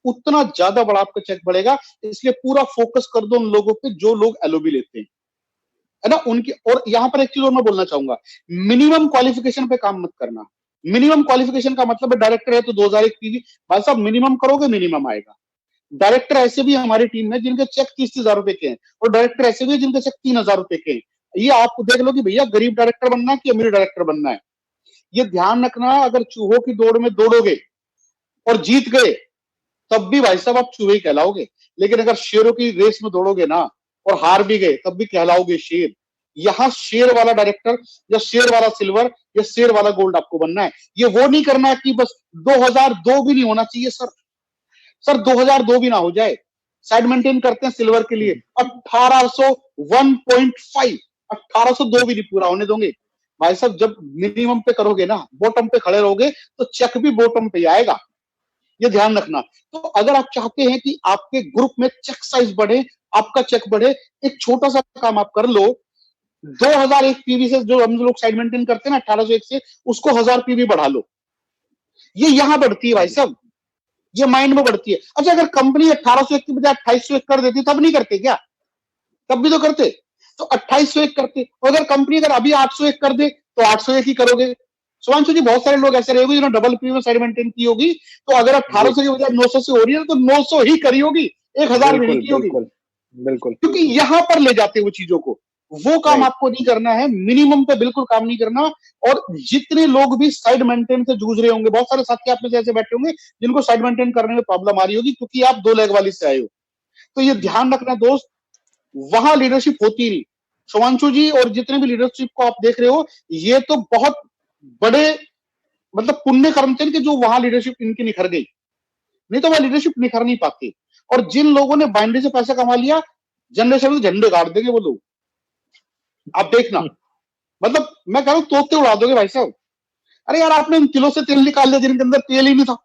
उतना ज्यादा बड़ा आपका चेक बढ़ेगा। इसलिए पूरा फोकस कर दो उन लोगों पे जो लोग एलओबी लेते हैं, है ना, उनकी। और यहां पर एक चीज और मैं बोलना चाहूंगा, मिनिमम क्वालिफिकेशन पे काम मत करना। मिनिमम क्वालिफिकेशन का मतलब है डायरेक्टर है तो 2001 पीवी, भाई साहब मिनिमम करोगे मिनिमम आएगा। डायरेक्टर ऐसे भी हमारी टीम में जिनके चेक 30,000 रुपए के हैं, और डायरेक्टर ऐसे भी है जिनके चेक 3,000 रुपए के हैं। ये आप देख लो कि भैया गरीब डायरेक्टर बनना है कि अमीर डायरेक्टर बनना है। ये ध्यान रखना, अगर चूहों की दौड़ में दौड़ोगे और जीत गए तब भी भाई साहब आप चूहे ही कहलाओगे, लेकिन अगर शेरों की रेस में दौड़ोगे ना और हार भी गए तब भी कहलाओगे शेर। यहां शेर वाला डायरेक्टर या शेर वाला सिल्वर या शेर वाला गोल्ड आपको बनना है। ये वो नहीं करना है कि बस 2002 भी नहीं होना चाहिए सर, सर 2002 भी ना हो जाए। साइड मेंटेन करते हैं सिल्वर के लिए 1801.5, 1802 भी नहीं पूरा होने दोगे भाई साहब। जब मिनिमम पे करोगे ना, बॉटम पे खड़े रहोगे तो चेक भी बॉटम पे आएगा, ये ध्यान रखना। तो अगर आप चाहते हैं कि आपके ग्रुप में चेक साइज बढ़े, आपका चेक बढ़े, एक छोटा सा काम आप कर लो। 2001 पीवी से जो हम लोग साइड मेंटेन करते हैं ना 1801 से, उसको 1000 पीवी बढ़ा लो। ये यहां बढ़ती है भाई साहब, ये माइंड में बढ़ती है। अच्छा, अगर कंपनी 1801 की बजाय 2801 कर देती तब नहीं करते क्या? तब भी तो करते। तो 2801 करते, और अगर कंपनी अगर अभी 801 कर दे तो 801 ही करोगे। सुभांशु जी, बहुत सारे लोग ऐसे रहे होंगे जिन्होंने डबल प्रीमियम साइड मेंटेन की होगी, तो अगर 1800 की बजाय 900 से हो रही है तो 900 ही करी होगी, 1000 भी नहीं बिल्कुल की होगी। बिल्कुल बिल्कुल। क्योंकि यहां पर ले जाते हैं वो चीजों को, वो काम आपको नहीं करना है, मिनिमम पे बिल्कुल काम नहीं करना। और जितने लोग भी साइड मेंटेन से जूझ रहे होंगे, बहुत सारे साथी आप में से ऐसे बैठे होंगे जिनको साइड मेंटेन करने में प्रॉब्लम आ रही होगी, क्योंकि आप 2 लेग वाली से आए हो। तो ये ध्यान रखना दोस्त, वहां लीडरशिप होती नहीं। शुभांशु जी और जितने भी लीडरशिप को आप देख रहे हो, ये तो बहुत बड़े मतलब पुण्य कर्म थे कि जो वहां लीडरशिप इनकी निखर गई, नहीं तो वह लीडरशिप निखर नहीं पाती। और जिन लोगों ने बाइंडरी से पैसा कमा लिया, जनरेशन में झंडे गाड़ देंगे वो लोग, आप देखना। मतलब मैं कह रहा हूं तोते उड़ा दोगे भाई साहब। अरे यार, आपने इन किलो से तेल निकाल लिया जिनके अंदर तेल ही नहीं था।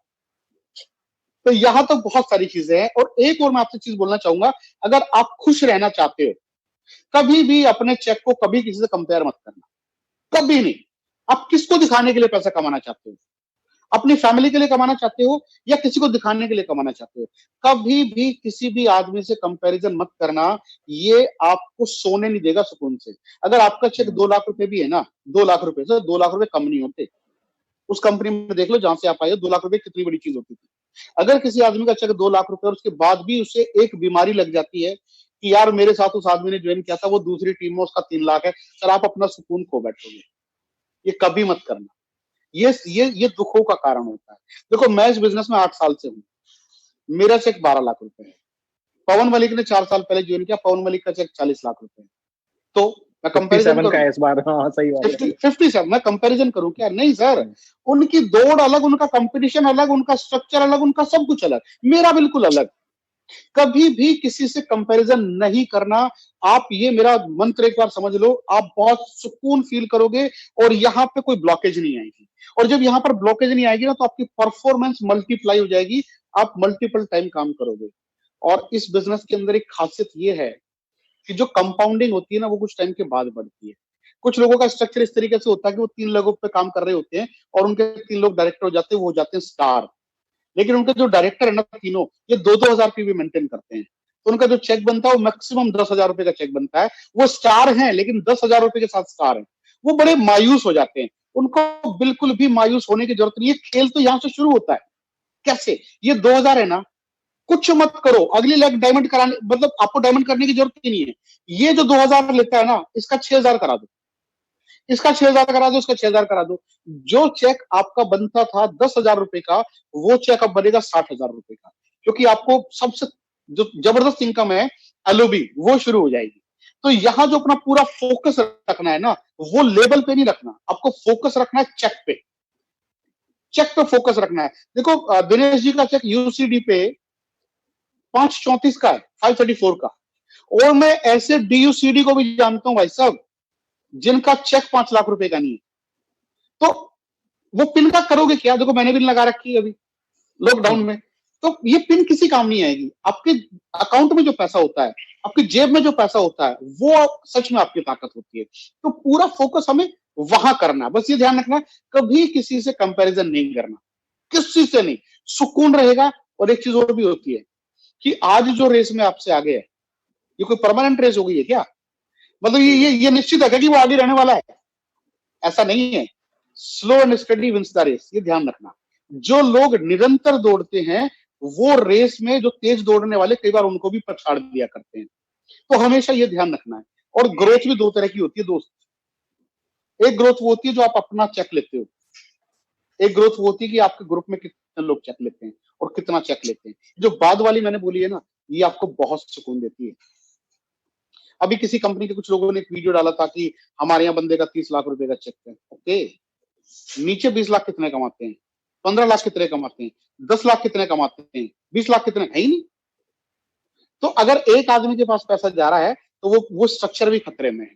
तो यहां तो बहुत सारी चीजें हैं। और एक और मैं आपसे चीज बोलना चाहूंगा, अगर आप खुश रहना चाहते हो, कभी भी अपने चेक को कभी किसी से कंपेयर मत करना, कभी नहीं। आप किसको दिखाने के लिए पैसा कमाना चाहते हो? अपनी फैमिली के लिए कमाना चाहते हो या किसी को दिखाने के लिए कमाना चाहते हो? कभी भी किसी भी आदमी से कंपैरिजन मत करना, ये आपको सोने नहीं देगा सुकून से। अगर आपका चेक 2 लाख रुपए भी है ना, 2 लाख रुपए से 2 लाख रुपए कम नहीं होते। उस कंपनी में देख लो जहां से आप आए हो, 2 लाख रुपए कितनी बड़ी चीज होती थी। अगर किसी आदमी का चेक 2 लाख रुपए और उसके बाद भी उसे एक बीमारी लग जाती है कि यार मेरे साथ उस आदमी ने ज्वाइन किया था, वो दूसरी टीम में उसका 3 लाख है, सर आप अपना सुकून खो बैठोगे। ये कभी मत करना। ये दुखों का कारण होता है। देखो, मैं इस बिजनेस में 8 साल से हूँ, मेरा चेक 12 लाख रुपए है। पवन मलिक ने 4 साल पहले ज्वाइन किया, पवन मलिक का चेक 40 लाख रुपए है। तो मैं कंपैरिजन 57 का करूं, है इस बार। हाँ सही बात है। 57 मैं कंपैरिजन करूं क्या? नहीं सर, उनकी दौड़ अलग, उनका कंपटीशन अलग, उनका स्ट्रक्चर अलग, उनका सब कुछ अलग, मेरा बिल्कुल अलग। कभी भी किसी से कंपैरिजन नहीं करना। आप ये मेरा मंत्र एक बार समझ लो, आप बहुत सुकून फील करोगे और यहाँ पे कोई ब्लॉकेज नहीं आएगी। और जब यहाँ पर ब्लॉकेज नहीं आएगी ना, तो आपकी परफॉर्मेंस मल्टीप्लाई हो जाएगी, आप मल्टीपल टाइम काम करोगे। और इस बिजनेस के अंदर एक खासियत ये है कि जो कंपाउंडिंग होती है ना, वो कुछ टाइम के बाद बढ़ती है। कुछ लोगों का स्ट्रक्चर इस तरीके से होता है कि वो 3 लोगों पे काम कर रहे होते हैं और उनके 3 लोग डायरेक्टर हो जाते हैं, वो हो जाते हैं स्टार। लेकिन उनके जो डायरेक्टर है ना तीनों, ये 2-2 हजार पीवी मेंटेन करते हैं, तो उनका जो चेक बनता है वो मैक्सिमम 10,000 रुपए का चेक बनता है। वो स्टार हैं लेकिन 10,000 रुपए के साथ स्टार हैं। वो बड़े मायूस हो जाते हैं। उनको बिल्कुल भी मायूस होने की जरूरत नहीं है। खेल तो यहां से शुरू होता है। कैसे? ये 2,000 है ना, कुछ मत करो, अगली लेग डायमंड कराने, मतलब आपको डायमंड करने की जरूरत ही नहीं है। ये जो 2,000 लेता है ना, इसका 6,000 करा दो, इसका 6,000 करा दो, इसका 6,000 करा दो। जो चेक आपका बनता था 10,000 रुपए का, वो चेक अब बनेगा 60,000 रुपए का, क्योंकि आपको सबसे जो जबरदस्त इनकम है एलओबी, वो शुरू हो जाएगी। तो यहां जो अपना पूरा फोकस रखना है ना, वो लेवल पे नहीं रखना, आपको फोकस रखना है चेक पे। चेक पे फोकस रखना है। देखो, दिनेश जी का चेक यूसीडी पे 534 का है, 534 का। और मैं ऐसे डीयूसीडी को भी जानता हूं भाई साहब, जिनका चेक 5 लाख रुपए का नहीं है। तो वो पिन का करोगे क्या? देखो, मैंने पिन लगा रखी है अभी लॉकडाउन में। तो ये पिन किसी काम नहीं आएगी। आपके अकाउंट में जो पैसा होता है, आपकी जेब में जो पैसा होता है, वो सच में आपकी ताकत होती है। तो पूरा फोकस हमें वहां करना। बस ये ध्यान रखना, कभी किसी से कंपैरिजन नहीं करना, किसी से नहीं, सुकून रहेगा। और एक चीज और भी होती है कि आज जो रेस में आपसे आगे है, ये कोई परमानेंट रेस हो गई है क्या? मतलब ये निश्चित है कि वो आगे रहने वाला है? ऐसा नहीं है। Slow and steady wins the race, ये ध्यान रखना। जो लोग निरंतर दौड़ते हैं, वो रेस में जो तेज दौड़ने वाले कई बार उनको भी पछाड़ दिया करते हैं। तो हमेशा ये ध्यान रखना है। और ग्रोथ भी 2 तरह की होती है दोस्त। एक ग्रोथ वो होती है जो आप अपना चेक लेते हो, एक ग्रोथ वो होती है कि आपके ग्रुप में कितने लोग चेक लेते हैं और कितना चेक लेते हैं। जो बाद वाली मैंने बोली है ना, ये आपको बहुत सुकून देती है। अभी किसी कंपनी के कुछ लोगों ने एक वीडियो डाला था कि हमारे यहाँ बंदे का 30 लाख रुपए का चेक है। ओके, नीचे 20 लाख कितने कमाते हैं, 15 लाख कितने कमाते हैं, 10 लाख कितने कमाते हैं, 20 लाख कितने, है ही नहीं। तो अगर एक आदमी के पास पैसा जा रहा है, तो वो स्ट्रक्चर भी खतरे में है।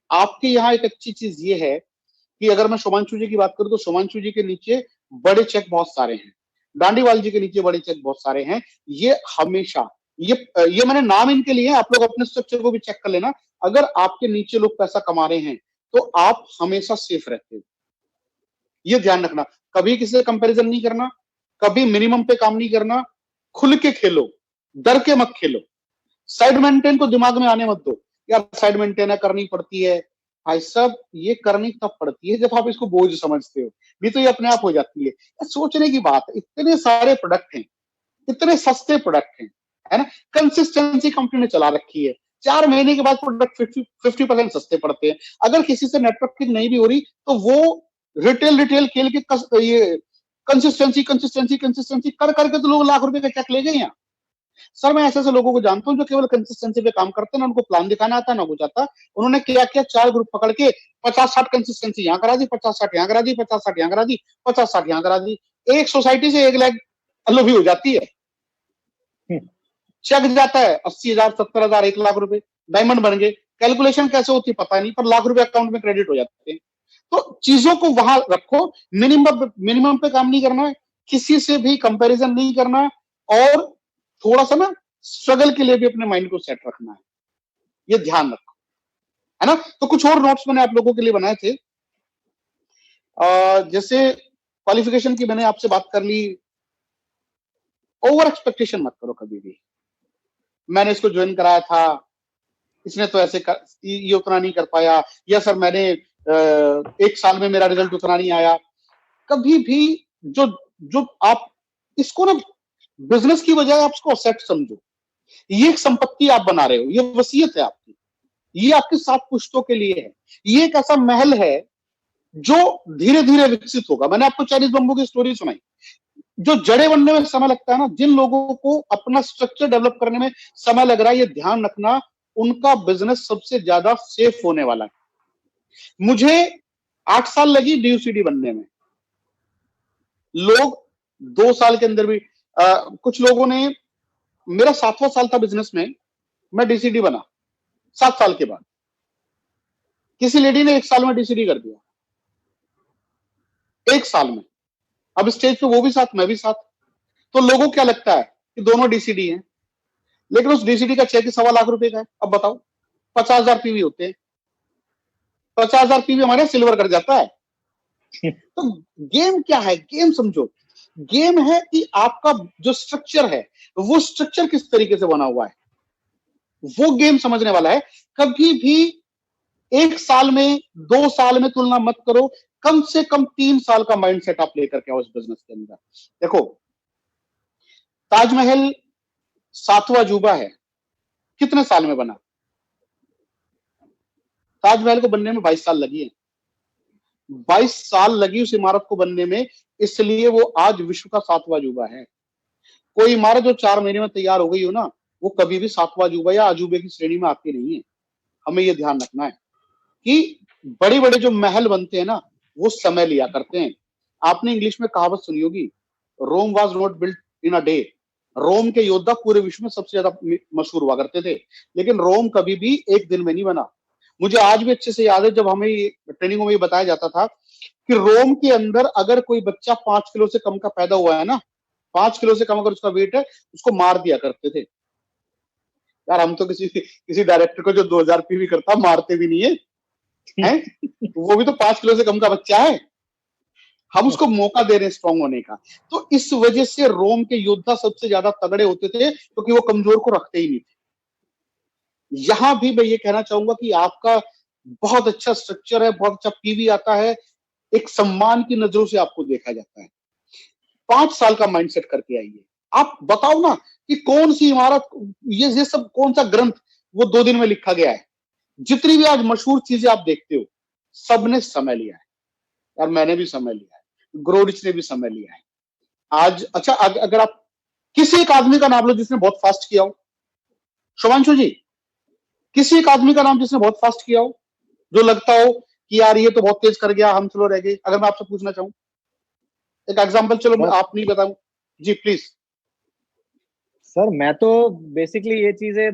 आपके यहाँ एक अच्छी चीज ये है कि अगर मैं शुभांशु जी की बात करूं, तो शुभांशु जी के नीचे बड़े चेक बहुत सारे हैं, डांडीवाल जी के नीचे बड़े चेक बहुत सारे हैं। ये हमेशा, ये मैंने नाम इनके लिए, आप लोग अपने स्ट्रक्चर को भी चेक कर लेना। अगर आपके नीचे लोग पैसा कमा रहे हैं, तो आप हमेशा सेफ रहते हो। ये ध्यान रखना, कभी किसी से कंपैरिजन नहीं करना, कभी मिनिमम पे काम नहीं करना, खुल के खेलो, डर के मत खेलो। साइड मेंटेन को दिमाग में आने मत दो, यार साइड मेंटेन करनी पड़ती है। भाई साहब ये करनी तब पड़ती है जब आप इसको बोझ समझते हो, नहीं तो ये अपने आप हो जाती है। सोचने की बात है, इतने सारे प्रोडक्ट हैं, इतने सस्ते प्रोडक्ट हैं, है ना। कंसिस्टेंसी कंपनी ने चला रखी है, 4 महीने के बाद प्रोडक्ट 50% सस्ते पड़ते हैं। अगर किसी से नेटवर्किंग नहीं भी हो रही तो वो रिटेल खेल के ये कंसिस्टेंसी कंसिस्टेंसी कंसिस्टेंसी कर करके तो लोग लाख रुपए का चेक ले गए यहाँ। सर मैं ऐसे लोगों को जानता हूँ जो केवल कंसिस्टेंसी पे काम करते हैं ना, उनको प्लान दिखाना आता ना कुछ आता। उन्होंने क्या किया, 4 ग्रुप पकड़ के 50-60 कंसिस्टेंसी यहाँ करा दी, 50-60 यहाँ करा दी, 50-60 यहाँ करा दी, 50-60 यहाँ करा दी। एक सोसाइटी से 1 लाख अल्लो भी हो जाती है। चेक जाता है 80,000, 70,000, 1 लाख रुपए, डायमंड बन गए। कैलकुलेशन कैसे होती है पता नहीं, पर लाख रुपए अकाउंट में क्रेडिट हो जाते हैं। तो चीजों को वहां रखो, मिनिमम पे काम नहीं करना है, किसी से भी कंपैरिजन नहीं करना है, और थोड़ा सा ना स्ट्रगल के लिए भी अपने माइंड को सेट रखना है, ये ध्यान रखो, है ना। तो कुछ और नोट्स मैंने आप लोगों के लिए बनाए थे। जैसे क्वालिफिकेशन की मैंने आपसे बात कर ली, ओवर एक्सपेक्टेशन मत करो कभी भी। मैंने इसको ज्वाइन कराया था, इसने तो ऐसे ये उतना नहीं कर पाया, या सर मैंने 1 साल में मेरा रिजल्ट उतना नहीं आया। कभी भी जो आप इसको ना बिजनेस की बजाय आप इसको असेट समझो। ये एक संपत्ति आप बना रहे हो, ये वसीयत है आपकी, ये आपके 7 पुश्तों के लिए है। ये एक ऐसा महल है जो धीरे धीरे विकसित होगा। मैंने आपको चाइनीज बम्बू की स्टोरी सुनाई। जो जड़े बनने में समय लगता है ना, जिन लोगों को अपना स्ट्रक्चर डेवलप करने में समय लग रहा है, ये ध्यान रखना उनका बिजनेस सबसे ज्यादा सेफ होने वाला है। मुझे 8 साल लगी डीयूसीडी बनने में, लोग 2 साल के अंदर भी कुछ लोगों ने, मेरा 7वां साल था बिजनेस में, मैं डीसीडी बना 7 साल के बाद। किसी लेडी ने 1 साल में डीसीडी कर दिया, 1 साल में। अब स्टेज पे वो भी साथ, मैं भी साथ। तो लोगों को क्या लगता है कि दोनों डीसीडी हैं, लेकिन उस डीसीडी का चेक 1.25 लाख रुपए का है। अब बताओ 50,000 पीवी होते हैं, 50,000 पीवी हमारे सिल्वर कर जाता है। तो गेम क्या है, गेम समझो। गेम है कि आपका जो स्ट्रक्चर है वो स्ट्रक्चर किस तरीके से बना हुआ है, वो गेम समझने वाला है। कभी भी 1 साल में 2 साल में तुलना मत करो, कम से कम 3 साल का माइंडसेट आप लेकर के आओ इस बिजनेस के अंदर। देखो ताजमहल 7वां अजूबा है, कितने साल में बना? ताजमहल को बनने में 22 साल लगी है, 22 साल लगी उस इमारत को बनने में, इसलिए वो आज विश्व का 7वां अजूबा है। कोई इमारत जो 4 महीने में तैयार हो गई हो ना, वो कभी भी 7वां अजूबा या अजूबे की श्रेणी में आती नहीं है। हमें ये ध्यान रखना है कि बड़े बड़े जो महल बनते हैं ना, वो समय लिया करते हैं। आपने इंग्लिश में कहावत सुनी होगी, Rome was not built in a day. Rome के योद्धा पूरे विश्व में सबसे ज्यादा मशहूर हुआ करते थे, लेकिन रोम कभी भी एक दिन में नहीं बना। मुझे आज भी अच्छे से याद है, जब हमें ट्रेनिंगों में ये बताया जाता था कि रोम के अंदर अगर कोई बच्चा 5 किलो से कम का पैदा हुआ है ना, 5 किलो से कम अगर उसका वेट है, उसको मार दिया करते थे। यार हम तो किसी डायरेक्टर को जो 2000 पीवी करता मारते भी नहीं है, हैं? वो भी तो 5 किलो से कम का बच्चा है, हम उसको मौका दे रहे हैं स्ट्रांग होने का। तो इस वजह से रोम के योद्धा सबसे ज्यादा तगड़े होते थे, क्योंकि वो कमजोर को रखते ही नहीं थे। यहां भी मैं ये कहना चाहूंगा कि आपका बहुत अच्छा स्ट्रक्चर है, बहुत अच्छा पीवी आता है, एक सम्मान की नजरों से आपको देखा जाता है। 5 साल का माइंडसेट करके आइए। आप बताओ ना कि कौन सी इमारत, ये सब कौन सा ग्रंथ वो 2 दिन में लिखा गया है। जितनी भी आज मशहूर चीजें आप देखते हो, सबने समय लिया है। यार मैंने भी समय लिया है, ग्रोडिच ने भी समय लिया है। आज अच्छा अगर आप किसी एक आदमी का नाम लो जिसने बहुत फास्ट किया हो, शुभांशु जी, किसी एक आदमी का नाम जिसने बहुत फास्ट किया हो, जो लगता हो कि यार ये तो बहुत तेज कर गया, हम स्लो रह गए। अगर मैं आपसे पूछना चाहूं एक एग्जांपल, चलो मैं आप नहीं बताऊं जी, प्लीज। सर मैं तो बेसिकली ये चीजें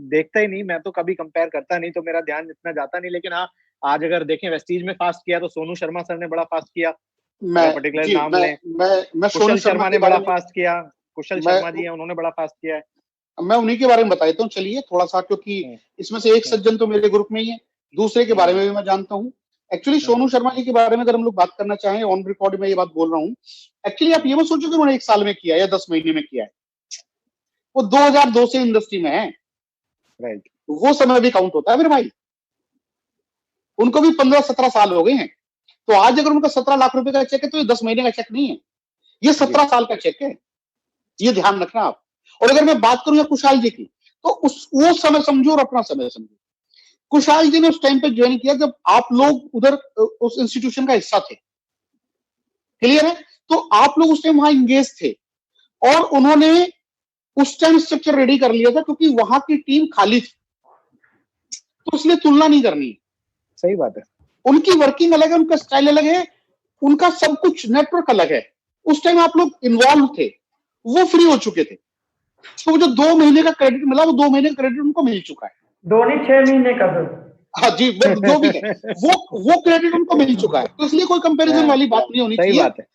देखता ही नहीं, मैं तो कभी कंपेयर करता नहीं, तो मेरा ध्यान इतना जाता नहीं। लेकिन हाँ, आज अगर देखें वेस्टीज में फास्ट किया तो सोनू शर्मा सर ने बड़ा फास्ट किया। मैं पर्टिकुलर नाम लें, मैं कुशल शर्मा ने बड़ा फास्ट किया, कुशल शर्मा जी हैं, उन्होंने बड़ा फास्ट किया है। मैं उन्हीं के बारे में बता देता हूँ चलिए थोड़ा सा, क्योंकि इसमें से एक सज्जन तो मेरे ग्रुप में ही है, दूसरे के बारे में भी मैं जानता हूँ। एक्चुअली सोनू शर्मा जी के बारे में अगर हम लोग बात करना चाहें, ऑन रिकॉर्ड में ये बात बोल रहा हूँ, एक्चुअली आप ये मत सोचो कि उन्होंने 1 साल में किया या 10 महीने में किया है। वो 2002 से इंडस्ट्री में है, राइट। वो समय भी काउंट होता है मेरे भाई। उनको भी 15-17 साल हो गए हैं। तो आज अगर उनका 17 लाख रुपए का चेक है तो ये 10 महीने का चेक नहीं है, ये 17 साल का चेक है, ये ध्यान रखना आप। और अगर मैं बात करूं कुशाल जी की, तो वो समय समझो और अपना समय समझो। कुशाल जी ने उस टाइम पे ज्वाइन किया जब आप लोग उधर उस इंस्टीट्यूशन का हिस्सा थे, क्लियर है? तो आप लोग उस टाइम वहां इंगेज थे और उन्होंने उस टाइम स्ट्रक्चर रेडी कर लिया था क्योंकि वहां की टीम खाली थी, तो इसलिए तुलना नहीं करनी। सही बात है। उनकी वर्किंग अलग है, उनका स्टाइल अलग है, उनका सब कुछ नेटवर्क अलग है। उस टाइम आप लोग इन्वॉल्व थे, वो फ्री हो चुके थे, तो जो 2 महीने का क्रेडिट मिला वो 2 महीने का क्रेडिट उनको मिल चुका है। 2 नहीं 6 महीने का सर। हाँ जी, जो भी है वो क्रेडिट उनको मिल चुका है, तो इसलिए कोई कंपैरिजन वाली बात नहीं होनी सही चाहिए। बात है।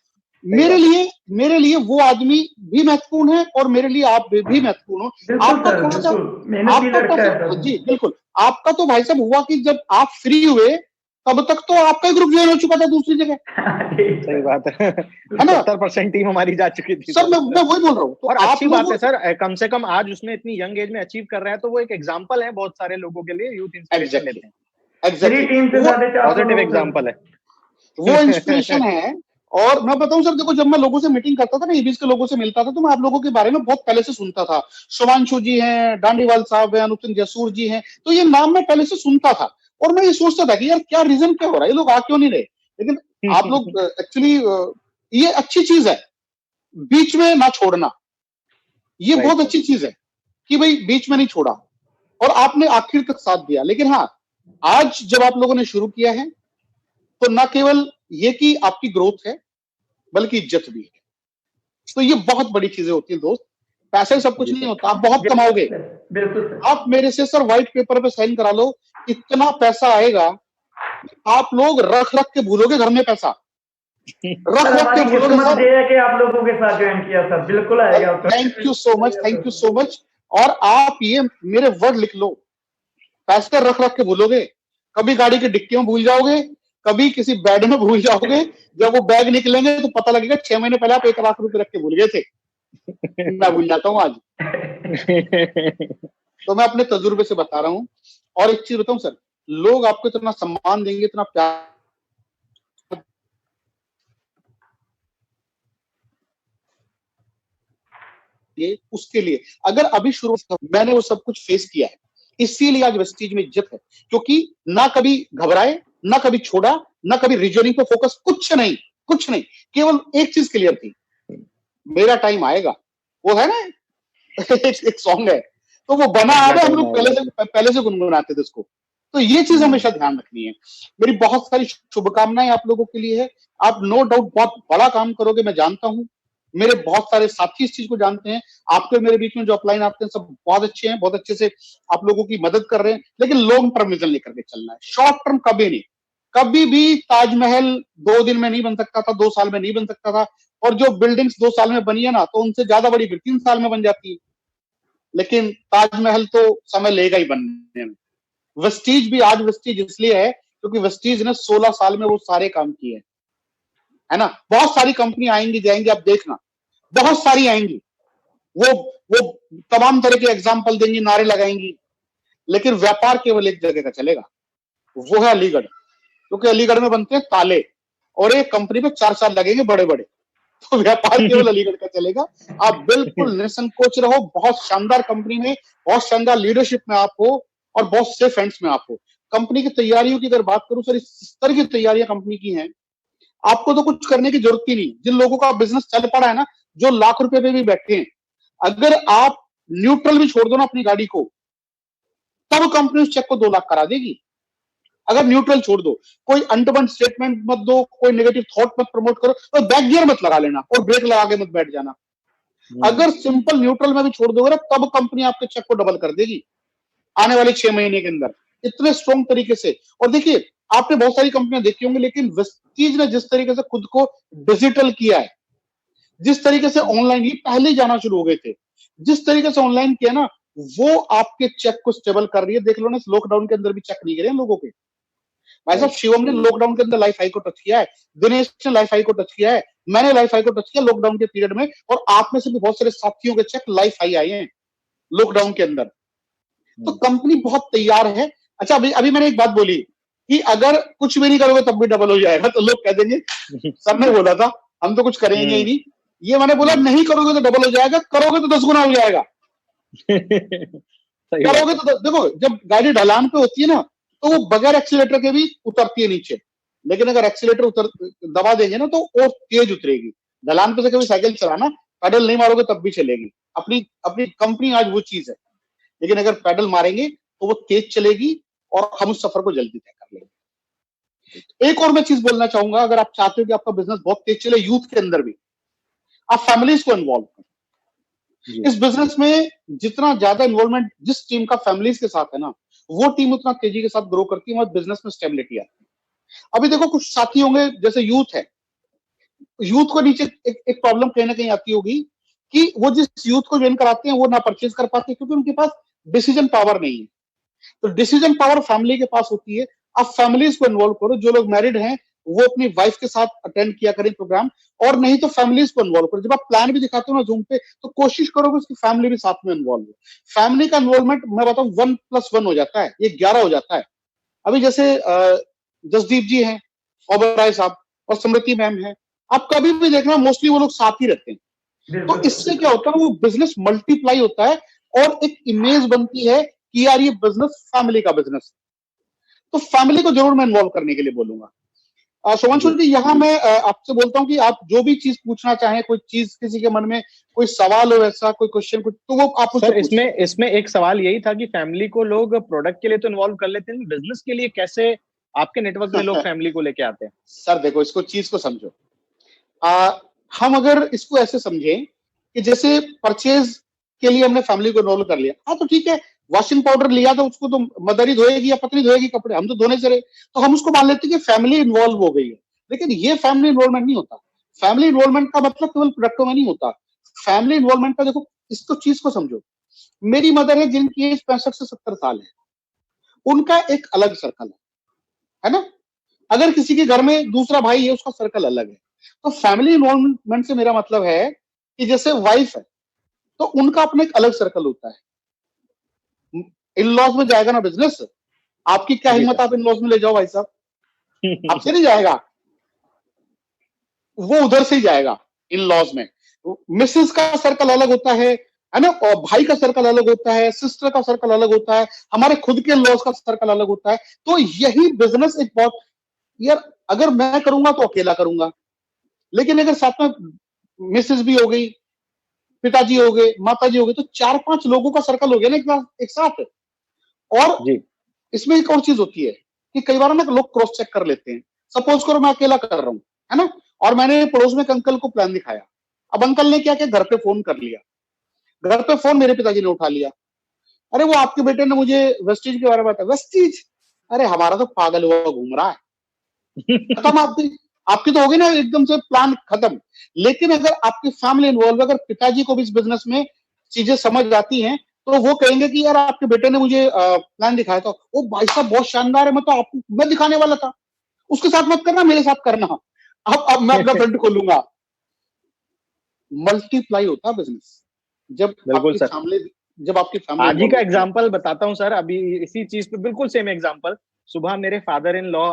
मेरे लिए वो आदमी भी महत्वपूर्ण है और मेरे लिए आप भी महत्वपूर्ण हो। बिल्कुल आपका सर, थोड़ा सा बिल्कुल मेहनती आपका लड़का है तो सर। जी बिल्कुल, आपका तो भाई साहब हुआ कि जब आप फ्री हुए तब तक तो आपका ही ग्रुप ज्वाइन हो चुका था दूसरी जगह, सही बात है। है ना? 70% टीम हमारी जा चुकी थी सर मैं वही बोल रहा हूँ। तो और आप अच्छी बात है लोग सर, कम से कम आज उसने इतनी यंग एज में अचीव कर रहा है, तो वो एक एग्जांपल है बहुत सारे लोगों के लिए, यूथ इंस्पिरेशन लेते हैं। मेरी टीम से वो 450 पॉजिटिव लोग एग्जांपल है। वो इंस्पिरेशन है। और मैं बताऊं सर, देखो जब मैं लोगों से मीटिंग करता था ना, ईबीएस के लोगों से मिलता था, तो मैं आप लोगों के बारे में बहुत पहले से सुनता था। शुभांशु जी हैं, डांडीवाल साहब हैं, अनुप सिंह जसूर जी हैं, तो ये नाम मैं पहले से सुनता था और मैं ये सोचता था कि यार क्या रीजन क्या हो रहा है, ये लोग आ क्यों नहीं रहे। लेकिन आप लोग एक्चुअली ये अच्छी चीज है, बीच में ना छोड़ना, ये बहुत अच्छी चीज है कि भाई बीच में नहीं छोड़ा और आपने आखिर तक साथ दिया। लेकिन हाँ, आज जब आप लोगों ने शुरू किया है तो ना केवल ये कि आपकी ग्रोथ है बल्कि इज्जत भी है। तो ये बहुत बड़ी चीजें होती है दोस्त, पैसे सब कुछ नहीं होता। आप बहुत कमाओगे, बिल्कुल आप मेरे से सर व्हाइट पेपर पे साइन करा लो, इतना पैसा आएगा आप लोग रख रख के भूलोगे घर में पैसा, रख रख के भूलोगे सर। है कि आप लोगों के साथ ज्वाइन किया सर, बिल्कुल आएगा। Thank you so much, thank you so much. और आप ये मेरे वर्ड लिख लो, पैसे रख रख के भूलोगे, कभी गाड़ी की डिक्की में भूल जाओगे, कभी किसी बैग में भूल जाओगे, जब वो बैग निकलेंगे तो पता लगेगा 6 महीने पहले आप 1 लाख रुपए रख के भूल गए थे। मैं भूल जाता हूँ आज। तो मैं अपने तजुर्बे से बता रहा हूँ। और एक चीज बताऊं सर, लोग आपको इतना सम्मान देंगे, इतना प्यार उसके लिए अगर अभी शुरू मैंने वो सब कुछ फेस किया है, इसीलिए आज वेस्टीज में इज्जत है। क्योंकि ना कभी घबराए, ना कभी छोड़ा, ना कभी रिजनिंग पे फोकस, कुछ नहीं, कुछ नहीं। केवल एक चीज क्लियर थी, मेरा टाइम आएगा। वो है ना एक सॉन्ग है, तो वो बना आ रहा, हम लोग पहले से गुनगुनाते थे उसको। तो ये चीज हमेशा ध्यान रखनी है। मेरी बहुत सारी शुभकामनाएं आप लोगों के लिए है। आप नो डाउट बहुत बड़ा काम करोगे, मैं जानता हूं। मेरे बहुत सारे साथी इस चीज को जानते हैं। आपके मेरे बीच में जो अपलाइन आते हैं सब बहुत अच्छे हैं, बहुत अच्छे से आप लोगों की मदद कर रहे हैं। लेकिन लॉन्ग टर्म विजन लेकर के चलना है, शॉर्ट टर्म कभी नहीं। कभी भी ताजमहल 2 दिन में नहीं बन सकता था, 2 साल में नहीं बन सकता था। और जो बिल्डिंग्स 2 साल में बनी है ना, तो उनसे ज्यादा बड़ी फिर 3 साल में बन जाती है। लेकिन ताजमहल तो समय लेगा ही बनने में। वेस्टीज भी आज वेस्टीज इसलिए है क्योंकि वेस्टीज ने 16 साल में वो सारे काम किए, है ना। बहुत सारी कंपनी आएंगी जाएंगी, आप देखना, बहुत सारी आएंगी, वो तमाम तरह के एग्जाम्पल देंगी, नारे लगाएंगी, लेकिन व्यापार केवल एक जगह का चलेगा, वो है अलीगढ़। क्योंकि अलीगढ़ में बनते हैं ताले और एक कंपनी पे 4 साल लगेंगे बड़े बड़े, तो व्यापार केवल अलीगढ़ का चलेगा। आप बिल्कुल निसंकोच रहो, बहुत शानदार कंपनी में, बहुत शानदार लीडरशिप में आप हो और बहुत सेफ हैंड्स में आप हो। कंपनी की तैयारियों की अगर बात करूं सर, इस तरह की तैयारियां कंपनी की हैं, आपको तो कुछ करने की जरूरत ही नहीं। जिन लोगों का बिजनेस चल पड़ा है ना, जो लाख रुपए पे भी बैठे हैं, अगर आप न्यूट्रल भी छोड़ दो ना अपनी गाड़ी को, तब कंपनी उस चेक को 2 लाख करा देगी। अगर न्यूट्रल छोड़ दो, कोई अंडरबंड स्टेटमेंट मत दो, कोई नेगेटिव थॉट मत प्रमोट करो, और बैक गियर मत लगा लेना और ब्रेक लगा के मत बैठ जाना। अगर सिंपल न्यूट्रल में भी छोड़ दोगे ना, तब कंपनी आपके चेक को डबल कर देगी आने वाले 6 महीने के अंदर, इतने स्ट्रॉन्ग तरीके से। और देखिए, आपने बहुत सारी कंपनियां देखी होंगी, लेकिन वेस्टीज ने जिस तरीके से खुद को डिजिटल किया है, जिस तरीके से ऑनलाइन, ये पहले ही जाना शुरू हो गए थे, जिस तरीके से ऑनलाइन किया ना, वो आपके चेक को स्टेबल कर रही है। देख लो ना, लॉकडाउन के अंदर भी चेक नहीं गिरे लोगों के। भाई साहब, शिवम ने लॉकडाउन के अंदर लाइफ हाई को टच किया है, दिनेश ने लाइफ हाई को टच किया है, मैंने लाइफ हाई को टच किया लॉकडाउन के पीरियड में, और आप में से भी बहुत सारे साथियों के चेक लाइफ हाई आए हैं लॉकडाउन के अंदर। तो कंपनी बहुत तैयार है। अच्छा, अभी अभी मैंने एक बात बोली कि अगर कुछ भी नहीं करोगे तब भी डबल हो जाएगा, तो लोग कह देंगे सर ने बोला था हम तो कुछ करेंगे ही नहीं। ये मैंने बोला नहीं करोगे तो डबल हो जाएगा, करोगे तो 10 गुना हो जाएगा। करोगे तो देखो, जब गाड़ी ढलान पे होती है ना, तो वो बगैर एक्सीलेटर के भी उतरती है नीचे, लेकिन अगर एक्सीलेटर दबा देंगे ना तो और तेज उतरेगी। ढलान पे से कभी साइकिल चलाना, पैडल नहीं मारोगे तब भी चलेगी। अपनी अपनी कंपनी आज वो चीज है, लेकिन अगर पैडल मारेंगे तो वो तेज चलेगी और हम उस सफर को जल्दी तय कर लेंगे। एक और मैं चीज बोलना चाहूंगा, अगर आप चाहते हो कि आपका बिजनेस बहुत तेज चले यूथ के अंदर भी, आप फैमिलीज को इन्वॉल्व करें इस बिजनेस में। जितना ज्यादा इन्वॉल्वमेंट जिस टीम का फैमिलीज के साथ है ना, वो टीम उतना तेजी के साथ ग्रो करती है और बिजनेस में स्टेबिलिटी आती है। अभी देखो, कुछ साथी होंगे जैसे यूथ है, यूथ को नीचे एक प्रॉब्लम कहीं ना कहीं आती होगी कि वो जिस यूथ को ज्वाइन कराते हैं वो ना परचेज कर पाते क्योंकि उनके पास डिसीजन पावर नहीं है। तो डिसीजन पावर फैमिली के पास होती है। आप फैमिलीज को इन्वॉल्व करो, जो लोग मैरिड हैं वो अपनी वाइफ के साथ अटेंड किया करें प्रोग्राम, और नहीं तो फैमिलीज को इन्वॉल्व करो। जब आप प्लान भी दिखाते हो ना जूम पे, तो कोशिश करो कि उसकी फैमिली भी साथ में इन्वॉल्व हो। फैमिली का इन्वॉल्वमेंट मैं बताऊं 1+1 हो जाता है, ये 11 हो जाता है। अभी जैसे जसदीप जी हैं, ओबराय साहब और स्मृति मैम है, आप कभी भी देखना मोस्टली वो लोग साथ ही रहते हैं। तो इससे क्या होता है, वो बिजनेस मल्टीप्लाई होता है और एक इमेज बनती है कि यार ये बिजनेस फैमिली का बिजनेस है। तो फैमिली को जरूर मैं इन्वॉल्व करने के लिए बोलूंगा। सुमांशु जी, यहाँ मैं आपसे बोलता हूँ कि आप जो भी चीज पूछना चाहें, कोई चीज किसी के मन में कोई सवाल हो, ऐसा कोई क्वेश्चन कुछ, तो वो आप सर इसमें एक सवाल यही था कि फैमिली को लोग प्रोडक्ट के लिए तो इन्वॉल्व कर लेते हैं, बिजनेस के लिए कैसे आपके नेटवर्क में लोग फैमिली को लेके आते हैं? सर देखो, इसको चीज को समझो। हम अगर इसको ऐसे समझें कि जैसे परचेज के लिए हमने फैमिली को इन्वॉल्व कर लिया, हाँ तो ठीक है, वॉशिंग पाउडर लिया तो उसको तो मदर ही धोएगी या पत्नी धोएगी कपड़े, हम तो धोने से रहे, तो हम उसको मान लेते हैं कि फैमिली इन्वॉल्व हो गई है। लेकिन ये फैमिली इन्वॉल्वमेंट नहीं होता। फैमिली इन्वॉल्वमेंट का मतलब केवल प्रोडक्टों में नहीं होता। फैमिली इन्वॉल्वमेंट का देखो, इसको चीज को समझो। मेरी मदर है जिनकी एज 65 से 70 साल है, उनका एक अलग सर्कल है ना। अगर किसी के घर में दूसरा भाई है, उसका सर्कल अलग है। तो फैमिली इन्वॉल्वमेंट से मेरा मतलब है कि जैसे वाइफ है तो उनका अपना एक अलग सर्कल होता है। इन लॉज में जाएगा ना बिजनेस, आपकी क्या हिम्मत आप इन लॉज में ले जाओ भाई साहब, आपसे नहीं जाएगा, वो उधर से ही जाएगा इन लॉज में। मिसेस का सर्कल अलग होता है ना, और भाई का सर्कल अलग होता है, सिस्टर का सर्कल अलग होता है, हमारे खुद के लॉज का सर्कल अलग होता है। तो यही बिजनेस एक बहुत, यार अगर मैं करूंगा तो अकेला करूंगा, लेकिन अगर साथ में मिसेस भी हो गई, पिताजी हो गए, माताजी हो गए, तो 4-5 लोगों का सर्कल हो गया ना एक साथ। और इसमें एक और चीज होती है कि कई बार ना लोग क्रॉस चेक कर लेते हैं। सपोज करो मैं अकेला कर रहा हूं, है ना, और मैंने पड़ोस में एक अंकल को प्लान दिखाया। अब अंकल ने क्या किया, घर पे फोन कर लिया। घर पे फोन मेरे पिताजी ने उठा लिया। अरे वो आपके बेटे ने मुझे वेस्टीज के बारे में बताया। वेस्टीज? अरे हमारा तो पागल हुआ घूम रहा है। खत्म आपकी तो होगी ना एकदम से प्लान खत्म। लेकिन अगर आपकी फैमिली इन्वॉल्व, अगर पिताजी को भी इस बिजनेस में चीजें समझ आती हैं, तो वो कहेंगे कि यार आपके बेटे ने मुझे प्लान दिखाया था, वो भाई साहब बहुत शानदार है, मैं दिखाने वाला था, उसके साथ मत करना, मेरे साथ करना। अब मैं अपना फ्रंट खोलूंगा। मल्टीप्लाई होता बिजनेस जब बिल्कुल सर। आपकी फैमिली। आज ही का एग्जांपल बताता हूँ सर, अभी इसी चीज पे बिल्कुल सेम एग्जांपल। सुबह मेरे फादर इन लॉ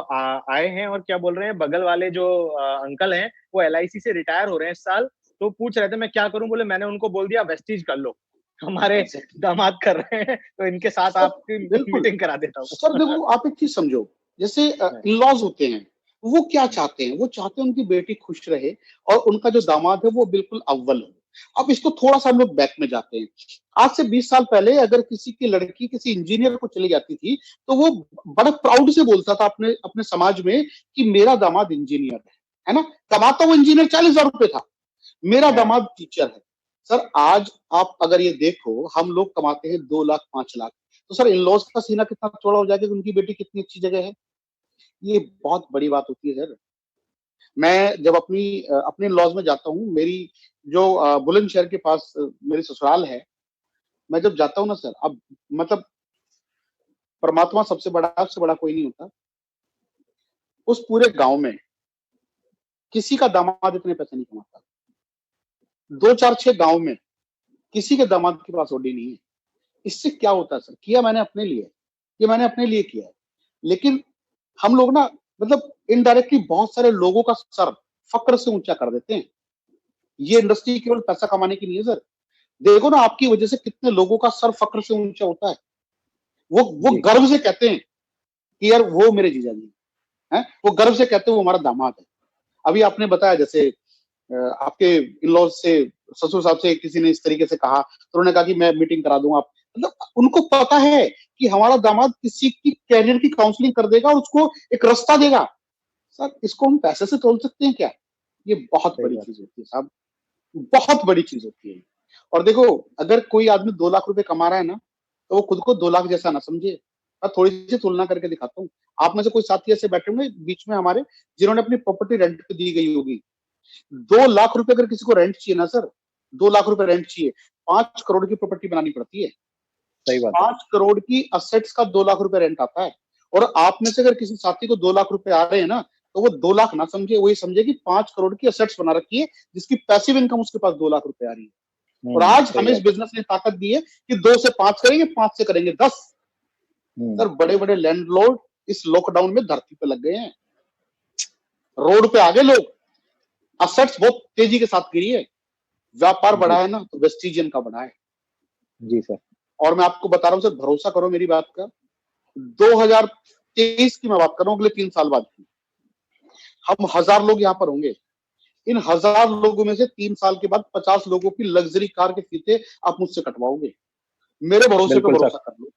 आए हैं और क्या बोल रहे हैं, बगल वाले जो अंकल हैं वो LIC से रिटायर हो रहे हैं इस साल, तो पूछ रहे थे मैं क्या करूं, बोले मैंने उनको बोल दिया वेस्टीज कर लो, हमारे दामाद कर रहे हैं तो इनके साथ आपकी मीटिंग करा देता हूँ। सर देखो, आप एक चीज समझो, जैसे इन-लॉज होते हैं, वो क्या चाहते हैं, वो चाहते हैं उनकी बेटी खुश रहे और उनका जो दामाद है वो बिल्कुल अव्वल हो। अब इसको थोड़ा सा हम लोग बैक में जाते हैं। आज से 20 साल पहले अगर किसी की लड़की किसी इंजीनियर को चली जाती थी, तो वो बड़ा प्राउड से बोलता था अपने अपने समाज में कि मेरा दामाद इंजीनियर है ना। कमाता वो इंजीनियर 40,000 रुपए था, मेरा दामाद टीचर है। सर आज आप अगर ये देखो, हम लोग कमाते हैं 2 लाख 5 लाख, तो सर इन लॉज का सीना कितना चौड़ा हो जाएगा कि उनकी बेटी कितनी अच्छी जगह है। ये बहुत बड़ी बात होती है सर। मैं जब अपने इन लॉज में जाता हूँ, मेरी जो बुलंदशहर के पास मेरी ससुराल है, मैं जब जाता हूँ ना सर, अब मतलब परमात्मा सबसे बड़ा, उससे बड़ा कोई नहीं होता। उस पूरे गांव में किसी का दामाद इतने पैसे नहीं कमाता। 2 4 6 गांव में किसी के दामाद के पास ऑडी नहीं है। इससे क्या होता है सर, किया मैंने अपने लिए, ये मैंने अपने लिए किया है। लेकिन हम लोग ना मतलब इनडायरेक्टली बहुत सारे लोगों का सर फक्र से ऊंचा कर देते हैं। ये इंडस्ट्री केवल पैसा कमाने की नहीं है सर। देखो ना, आपकी वजह से कितने लोगों का सर फक्र से ऊंचा होता है। वो गर्व से कहते हैं कि यार वो मेरे जीजा जी हैं, वो गर्व से कहते हैं वो हमारा दामाद है। अभी आपने बताया जैसे आपके इन लॉज से, ससुर साहब से किसी ने इस तरीके से कहा तो उन्होंने कहा कि मैं मीटिंग करा दूंगा। मतलब उनको पता है कि हमारा दामाद किसी की कैरियर की काउंसलिंग कर देगा और उसको एक रास्ता देगा। सर इसको हम पैसे से तोल सकते हैं क्या? ये बहुत बड़ी चीज होती है साहब, बहुत बड़ी चीज होती है। और देखो, अगर कोई आदमी 2 लाख रुपए कमा रहा है ना, तो वो खुद को 2 लाख जैसा ना समझे। मैं थोड़ी सी तुलना करके दिखाता हूँ। आप में से कोई साथी ऐसे बैठे होंगे बीच में हमारे, जिन्होंने अपनी प्रॉपर्टी रेंट पे दी गई होगी। 2 लाख रुपए अगर किसी को रेंट चाहिए ना सर, 2 लाख रुपए रेंट चाहिए, 5 करोड़ की प्रॉपर्टी बनानी पड़ती है। सही बात है। 5 करोड़ की असेट्स का 2 लाख रुपए रेंट आता है। और आप में से अगर किसी साथी को 2 लाख रुपए आ रहे हैं ना, तो वो 2 लाख ना समझे, वही समझे कि 5 करोड़ की असेट्स बना रखी है, जिसकी पैसिव इनकम उसके पास 2 लाख रुपए आ रही है। और आज हमें इस बिजनेस ने ताकत दी है कि 2 से 5 करेंगे, 5 से करेंगे 10। सर बड़े बड़े लैंडलॉर्ड इस लॉकडाउन में धरती पे लग गए हैं, रोड पे आ गए लोग। असेट्स बहुत तेजी के साथ गिरी है। व्यापार बढ़ा है ना, तो वेस्टिजियन का बढ़ा है। जी सर। और मैं आपको बता रहा हूँ सर, भरोसा करो मेरी बात का, 2023 की मैं बात कर रहा हूँ, अगले 3 साल बाद की, हम 1000 लोग यहाँ पर होंगे। इन 1000 लोगों में से 3 साल के बाद 50 लोगों की लग्जरी कार के फीते आप मुझसे कटवाओगे। मेरे भरोसे पे भरोसा कर लो,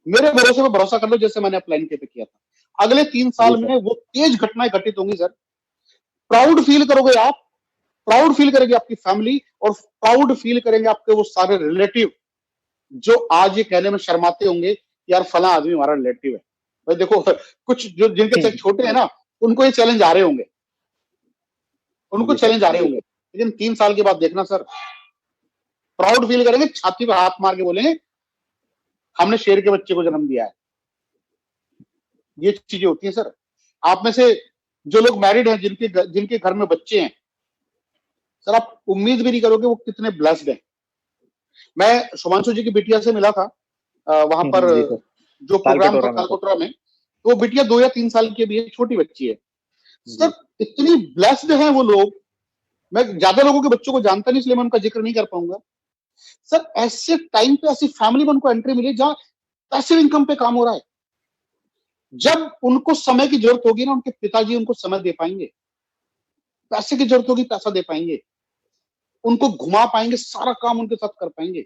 मेरे भरोसे पे भरोसा कर लो, जैसे मैंने अप्लाइन पे किया था। अगले 3 साल में वो तेज घटनाएं घटित होंगी सर। प्राउड फील करोगे आप, प्राउड फील करेगी आपकी फैमिली, और प्राउड फील करेंगे आपके वो सारे रिलेटिव जो आज ये कहने में शर्माते होंगे कि यार फला आदमी हमारा रिलेटिव है। भाई देखो, कुछ जो जिनके चेक छोटे हैं ना, उनको ये चैलेंज आ रहे होंगे, उनको चैलेंज आ रहे होंगे। लेकिन 3 साल के बाद देखना सर, प्राउड फील करेंगे, छाती पर हाथ मार के बोलेंगे हमने शेर के बच्चे को जन्म दिया है। ये चीजें होती हैं सर। आप में से जो लोग मैरिड हैं, जिनके घर में बच्चे हैं, सर आप उम्मीद भी नहीं करोगे वो कितने ब्लेस्ड हैं। मैं शुभांशु जी की बिटिया से मिला था वहां पर जो प्रोग्राम था तालकोटरा में। तो वो बिटिया 2 या 3 साल की भी है, छोटी बच्ची है। सर इतनी ब्लेस्ड हैं वो लोग। मैं ज्यादा लोगों के बच्चों को जानता नहीं, इसलिए मैं उनका जिक्र नहीं कर पाऊंगा। सर ऐसे टाइम पे ऐसी फैमिली में उनको एंट्री मिली जहां पैसिव इनकम पे काम हो रहा है। जब उनको समय की जरूरत होगी ना, उनके पिताजी उनको समय दे पाएंगे। पैसे की जरूरत होगी, पैसा दे पाएंगे, उनको घुमा पाएंगे, सारा काम उनके साथ कर पाएंगे।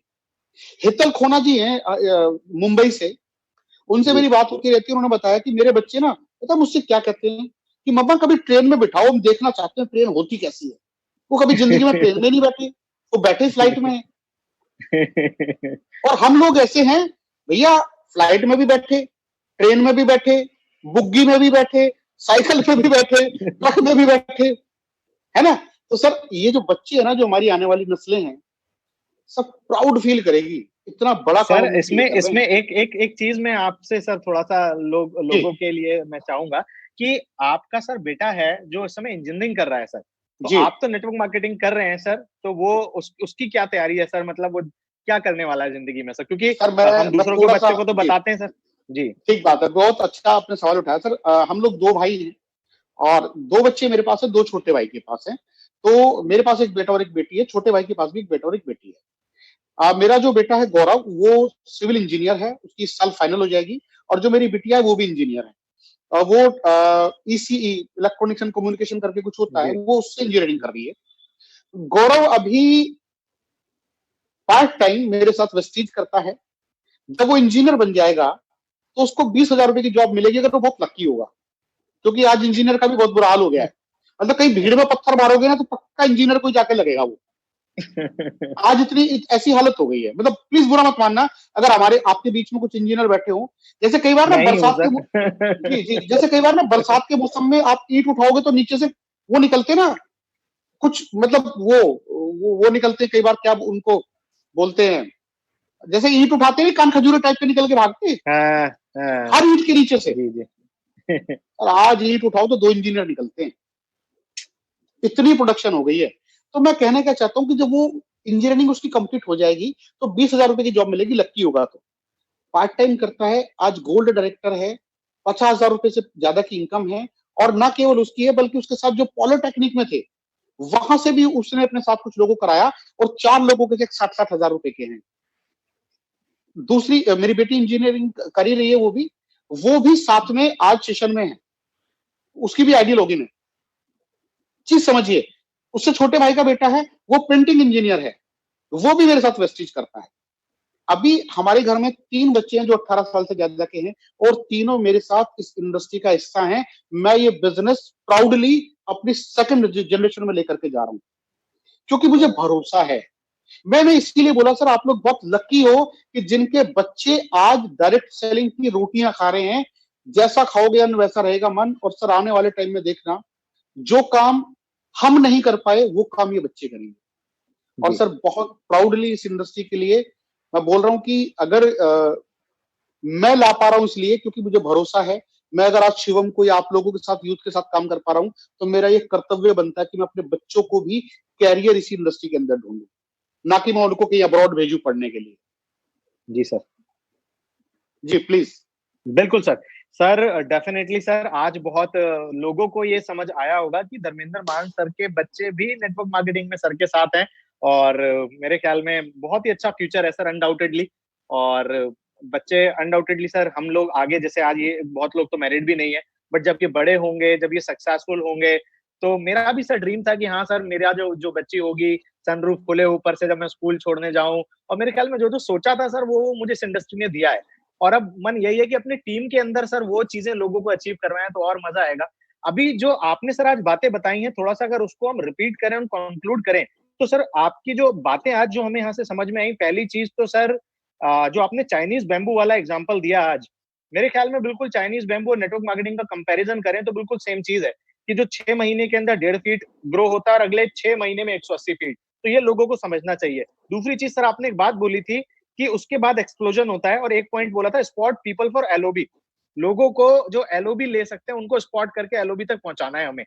हितल खोना जी हैं मुंबई से, उनसे मेरी बात होती रहती है। उन्होंने बताया कि मेरे बच्चे ना पता मुझसे क्या कहते हैं कि मम्मा कभी ट्रेन में बिठाओ, हम देखना चाहते हैं ट्रेन होती कैसी है। वो कभी जिंदगी में ट्रेन में नहीं बैठे, वो बैठे फ्लाइट में है। और हम लोग ऐसे हैं भैया, फ्लाइट में भी बैठे, ट्रेन में भी बैठे, बुग्गी में भी बैठे, साइकिल में भी बैठे, ट्रक में भी बैठे, है ना। तो सर ये जो बच्चे हैं ना, जो हमारी आने वाली नस्लें हैं, सब प्राउड फील करेगी। इतना बड़ा सर इसमें एक चीज मैं आपसे सर थोड़ा सा लोगों के लिए मैं चाहूंगा कि आपका सर बेटा है जो इस समय इंजीनियरिंग कर रहा है सर, तो आप तो नेटवर्क मार्केटिंग कर रहे हैं सर, तो वो उसकी क्या तैयारी है सर? मतलब वो क्या करने वाला है जिंदगी में सर? क्योंकि हम दूसरों के बच्चे को तो बताते हैं सर। जी ठीक बात है, बहुत अच्छा आपने सवाल उठाया सर। हम लोग 2 भाई हैं और 2 बच्चे मेरे पास है, 2 छोटे भाई के पास है। तो मेरे पास एक बेटा और एक बेटी है, छोटे भाई के पास भी एक बेटा और एक बेटी है। मेरा जो बेटा है गौरव, वो सिविल इंजीनियर है, उसकी इस साल फाइनल हो जाएगी। और जो मेरी बिटिया है वो भी इंजीनियर है। वो ईसीई, इलेक्ट्रॉनिक्स एंड कम्युनिकेशन करके कुछ होता है, वो उससे इंजीनियरिंग कर रही है। गौरव अभी पार्ट टाइम मेरे साथ वेस्टीज करता है। जब वो इंजीनियर बन जाएगा तो उसको 20,000 रुपए की जॉब मिलेगी, अगर वो बहुत लकी होगा। क्योंकि आज इंजीनियर का भी बहुत बुरा हाल हो गया है। मतलब कहीं भीड़ में पत्थर मारोगे ना, तो पक्का इंजीनियर कोई जाके लगेगा वो। आज इतनी ऐसी हालत हो गई है। मतलब प्लीज बुरा मत मानना अगर हमारे आपके बीच में कुछ इंजीनियर बैठे हो। जैसे कई बार ना जैसे कई बार ना बरसात के मौसम में आप ईंट उठाओगे तो नीचे से वो निकलते ना कुछ, मतलब वो निकलते कई बार, क्या उनको बोलते हैं, जैसे ईंट उठाते हैं कान खजूरे टाइप के निकल के भागते हर ईंट के नीचे से। और आज ईंट उठाओ तो 2 इंजीनियर निकलते हैं, इतनी प्रोडक्शन हो गई है। तो मैं कहना क्या चाहता हूँ कि जब वो इंजीनियरिंग उसकी कंप्लीट हो जाएगी तो 20,000 रुपए की जॉब मिलेगी, लक्की होगा तो। पार्ट टाइम करता है, आज गोल्ड डायरेक्टर है, 50,000 रुपए से ज्यादा की इनकम है। और ना केवल उसकी है बल्कि उसके साथ जो पॉलिटेक्निक में थे वहां से भी उसने अपने साथ कुछ लोगों को कराया, और 4 लोगों के चेक 60-60 हजार रुपए के हैं। दूसरी मेरी बेटी इंजीनियरिंग कर ही रही है, वो भी साथ में आज सेशन में है, उसकी भी आइडियल होगी। चीज समझिए, उससे छोटे भाई का बेटा है, वो प्रिंटिंग इंजीनियर है, वो भी मेरे साथ वेस्टिज करता है। अभी हमारे घर में 3 बच्चे हैं जो 18 साल से ज्यादा के हैं, और तीनों मेरे साथ इस इंडस्ट्री का हिस्सा हैं। मैं ये बिजनेस प्राउडली अपनी सेकंड जनरेशन में लेकर के जा रहा हूं, क्योंकि मुझे भरोसा है। मैंने इसीलिए बोला सर आप लोग बहुत लकी हो कि जिनके बच्चे आज डायरेक्ट सेलिंग की रोटियां खा रहे हैं। जैसा खाओगे अन्न वैसा रहेगा मन। और सर आने वाले टाइम में देखना, जो काम हम नहीं कर पाए वो काम ये बच्चे करेंगे। और सर बहुत प्राउडली इस इंडस्ट्री के लिए मैं बोल रहा हूं कि अगर मैं ला पा रहा हूं इसलिए क्योंकि मुझे भरोसा है। मैं अगर आज शिवम को या आप लोगों के साथ, यूथ के साथ काम कर पा रहा हूं, तो मेरा ये कर्तव्य बनता है कि मैं अपने बच्चों को भी कैरियर इसी इंडस्ट्री के अंदर ढूंढूं, ना कि मैं उनको कहीं अब्रॉड भेजूं पढ़ने के लिए। जी सर। जी प्लीज। बिल्कुल सर। सर डेफिनेटली सर, आज बहुत लोगों को ये समझ आया होगा कि धर्मेंद्र मान सर के बच्चे भी नेटवर्क मार्केटिंग में सर के साथ हैं, और मेरे ख्याल में बहुत ही अच्छा फ्यूचर है सर, अनडाउटेडली। और बच्चे अनडाउटेडली सर, हम लोग आगे, जैसे आज ये बहुत लोग तो मैरिड भी नहीं है, बट जब ये बड़े होंगे, जब ये सक्सेसफुल होंगे, तो मेरा भी सर ड्रीम था कि हाँ सर, मेरा जो जो बच्ची होगी, सनरूफ खुले ऊपर से जब मैं स्कूल छोड़ने जाऊं, और मेरे ख्याल में जो जो सोचा था सर, वो मुझे इस इंडस्ट्री ने दिया है। और अब मन यही है कि अपनी टीम के अंदर सर वो चीजें लोगों को अचीव करवाएं, तो और मजा आएगा। अभी जो आपने सर आज बातें बताई हैं, थोड़ा सा अगर उसको हम रिपीट करें, हम कंक्लूड करें, तो सर आपकी जो बातें आज जो हमें यहाँ से समझ में आई, पहली चीज तो सर जो आपने चाइनीज बैम्बू वाला एग्जाम्पल दिया आज, मेरे ख्याल में बिल्कुल चाइनीज बैम्बू और नेटवर्क मार्केटिंग का कंपैरिजन करें तो बिल्कुल सेम चीज है, कि जो 6 महीने के अंदर 1.5 फीट ग्रो होता है और अगले 6 महीने में 180 फीट। तो ये लोगों को समझना चाहिए। दूसरी चीज सर, आपने एक बात बोली थी कि उसके बाद एक्सप्लोजन होता है, और एक पॉइंट बोला था, स्पॉट पीपल फॉर एलओबी। लोगों को जो एलओबी ले सकते हैं उनको स्पॉट करके एलओबी तक पहुंचाना है हमें।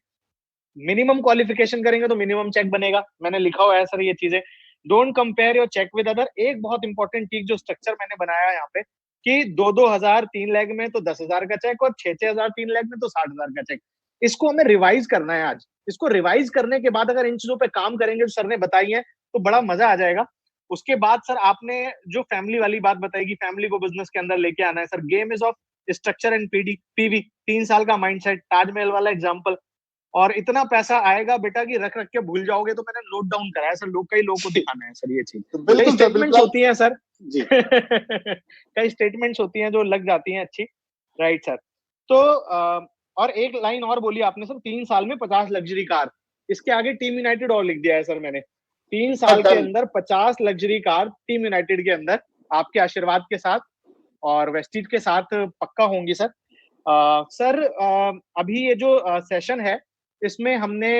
मिनिमम क्वालिफिकेशन करेंगे तो मिनिमम चेक बनेगा, मैंने लिखा हुआ है सर ये चीजें। Don't compare your check with other. एक बहुत इंपॉर्टेंट चीज जो स्ट्रक्चर मैंने बनाया है यहाँ पे, कि 2-2 हजार 3 लाख में तो 10,000 का चेक, और 6-6 हजार 3 लाख में तो 60,000 का चेक। इसको हमें रिवाइज करना है आज। इसको रिवाइज करने के बाद अगर इन चीजों पे काम करेंगे जो सर ने बताई है, तो बड़ा मजा आ जाएगा। उसके बाद सर आपने जो फैमिली वाली बात बताई कि फैमिली को बिजनेस के अंदर लेके आना है, sir game is of structure and PV. 3 साल का माइंडसेट, ताजमहल वाला एग्जाम्पल। और इतना पैसा आएगा बेटा कि रख रख के भूल जाओगे, तो मैंने नोट डाउन करा है सर, लोग कई लोगों को दिखाना है सर ये चीज। तो कई बिल्कुल सर, स्टेटमेंट्स बिल्कुल होती हैं सर। जी। कई स्टेटमेंट्स होती हैं जो लग जाती हैं अच्छी। Right sir. तो और एक लाइन और बोली आपने सर, 3 साल में 50 लग्जरी कार। इसके आगे टीम यूनाइटेड और लिख दिया है सर मैंने। 3 साल के डन। अंदर 50 लग्जरी कार टीम यूनाइटेड के अंदर, आपके आशीर्वाद के साथ और वेस्टीज के साथ पक्का होंगी सर। सर अभी ये जो सेशन है, इसमें हमने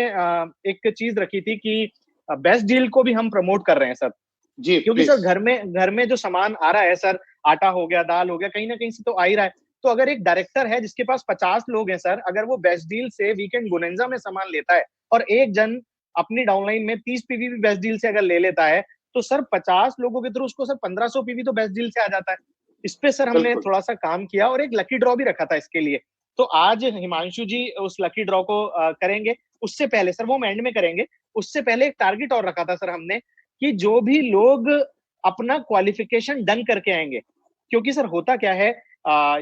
एक चीज रखी थी कि बेस्ट डील को भी हम प्रमोट कर रहे हैं सर। जी क्योंकि प्लीज। सर घर में जो सामान आ रहा है सर, आटा हो गया, दाल हो गया, कहीं ना कहीं से तो आ ही रहा है। तो अगर एक डायरेक्टर है जिसके पास 50 लोग हैं सर, अगर वो बेस्ट डील से वीकेंड बोनेंजा में सामान लेता है, और एक जन अपनी डाउनलाइन में 30 पीवी भी बेस्ट डील से अगर ले लेता है, तो सर 50 लोगों के थ्रू उसको सर 1500 पीवी तो बेस्ट डील से आ जाता है। इस पे सर हमने बिल्कुल। थोड़ा सा काम किया, और एक लकी ड्रॉ भी रखा था इसके लिए। तो आज हिमांशु जी उस लकी ड्रॉ को करेंगे। उससे पहले सर, वो हम एंड में करेंगे, उससे पहले एक टारगेट और रखा था सर हमने, कि जो भी लोग अपना क्वालिफिकेशन डन करके आएंगे, क्योंकि सर होता क्या है,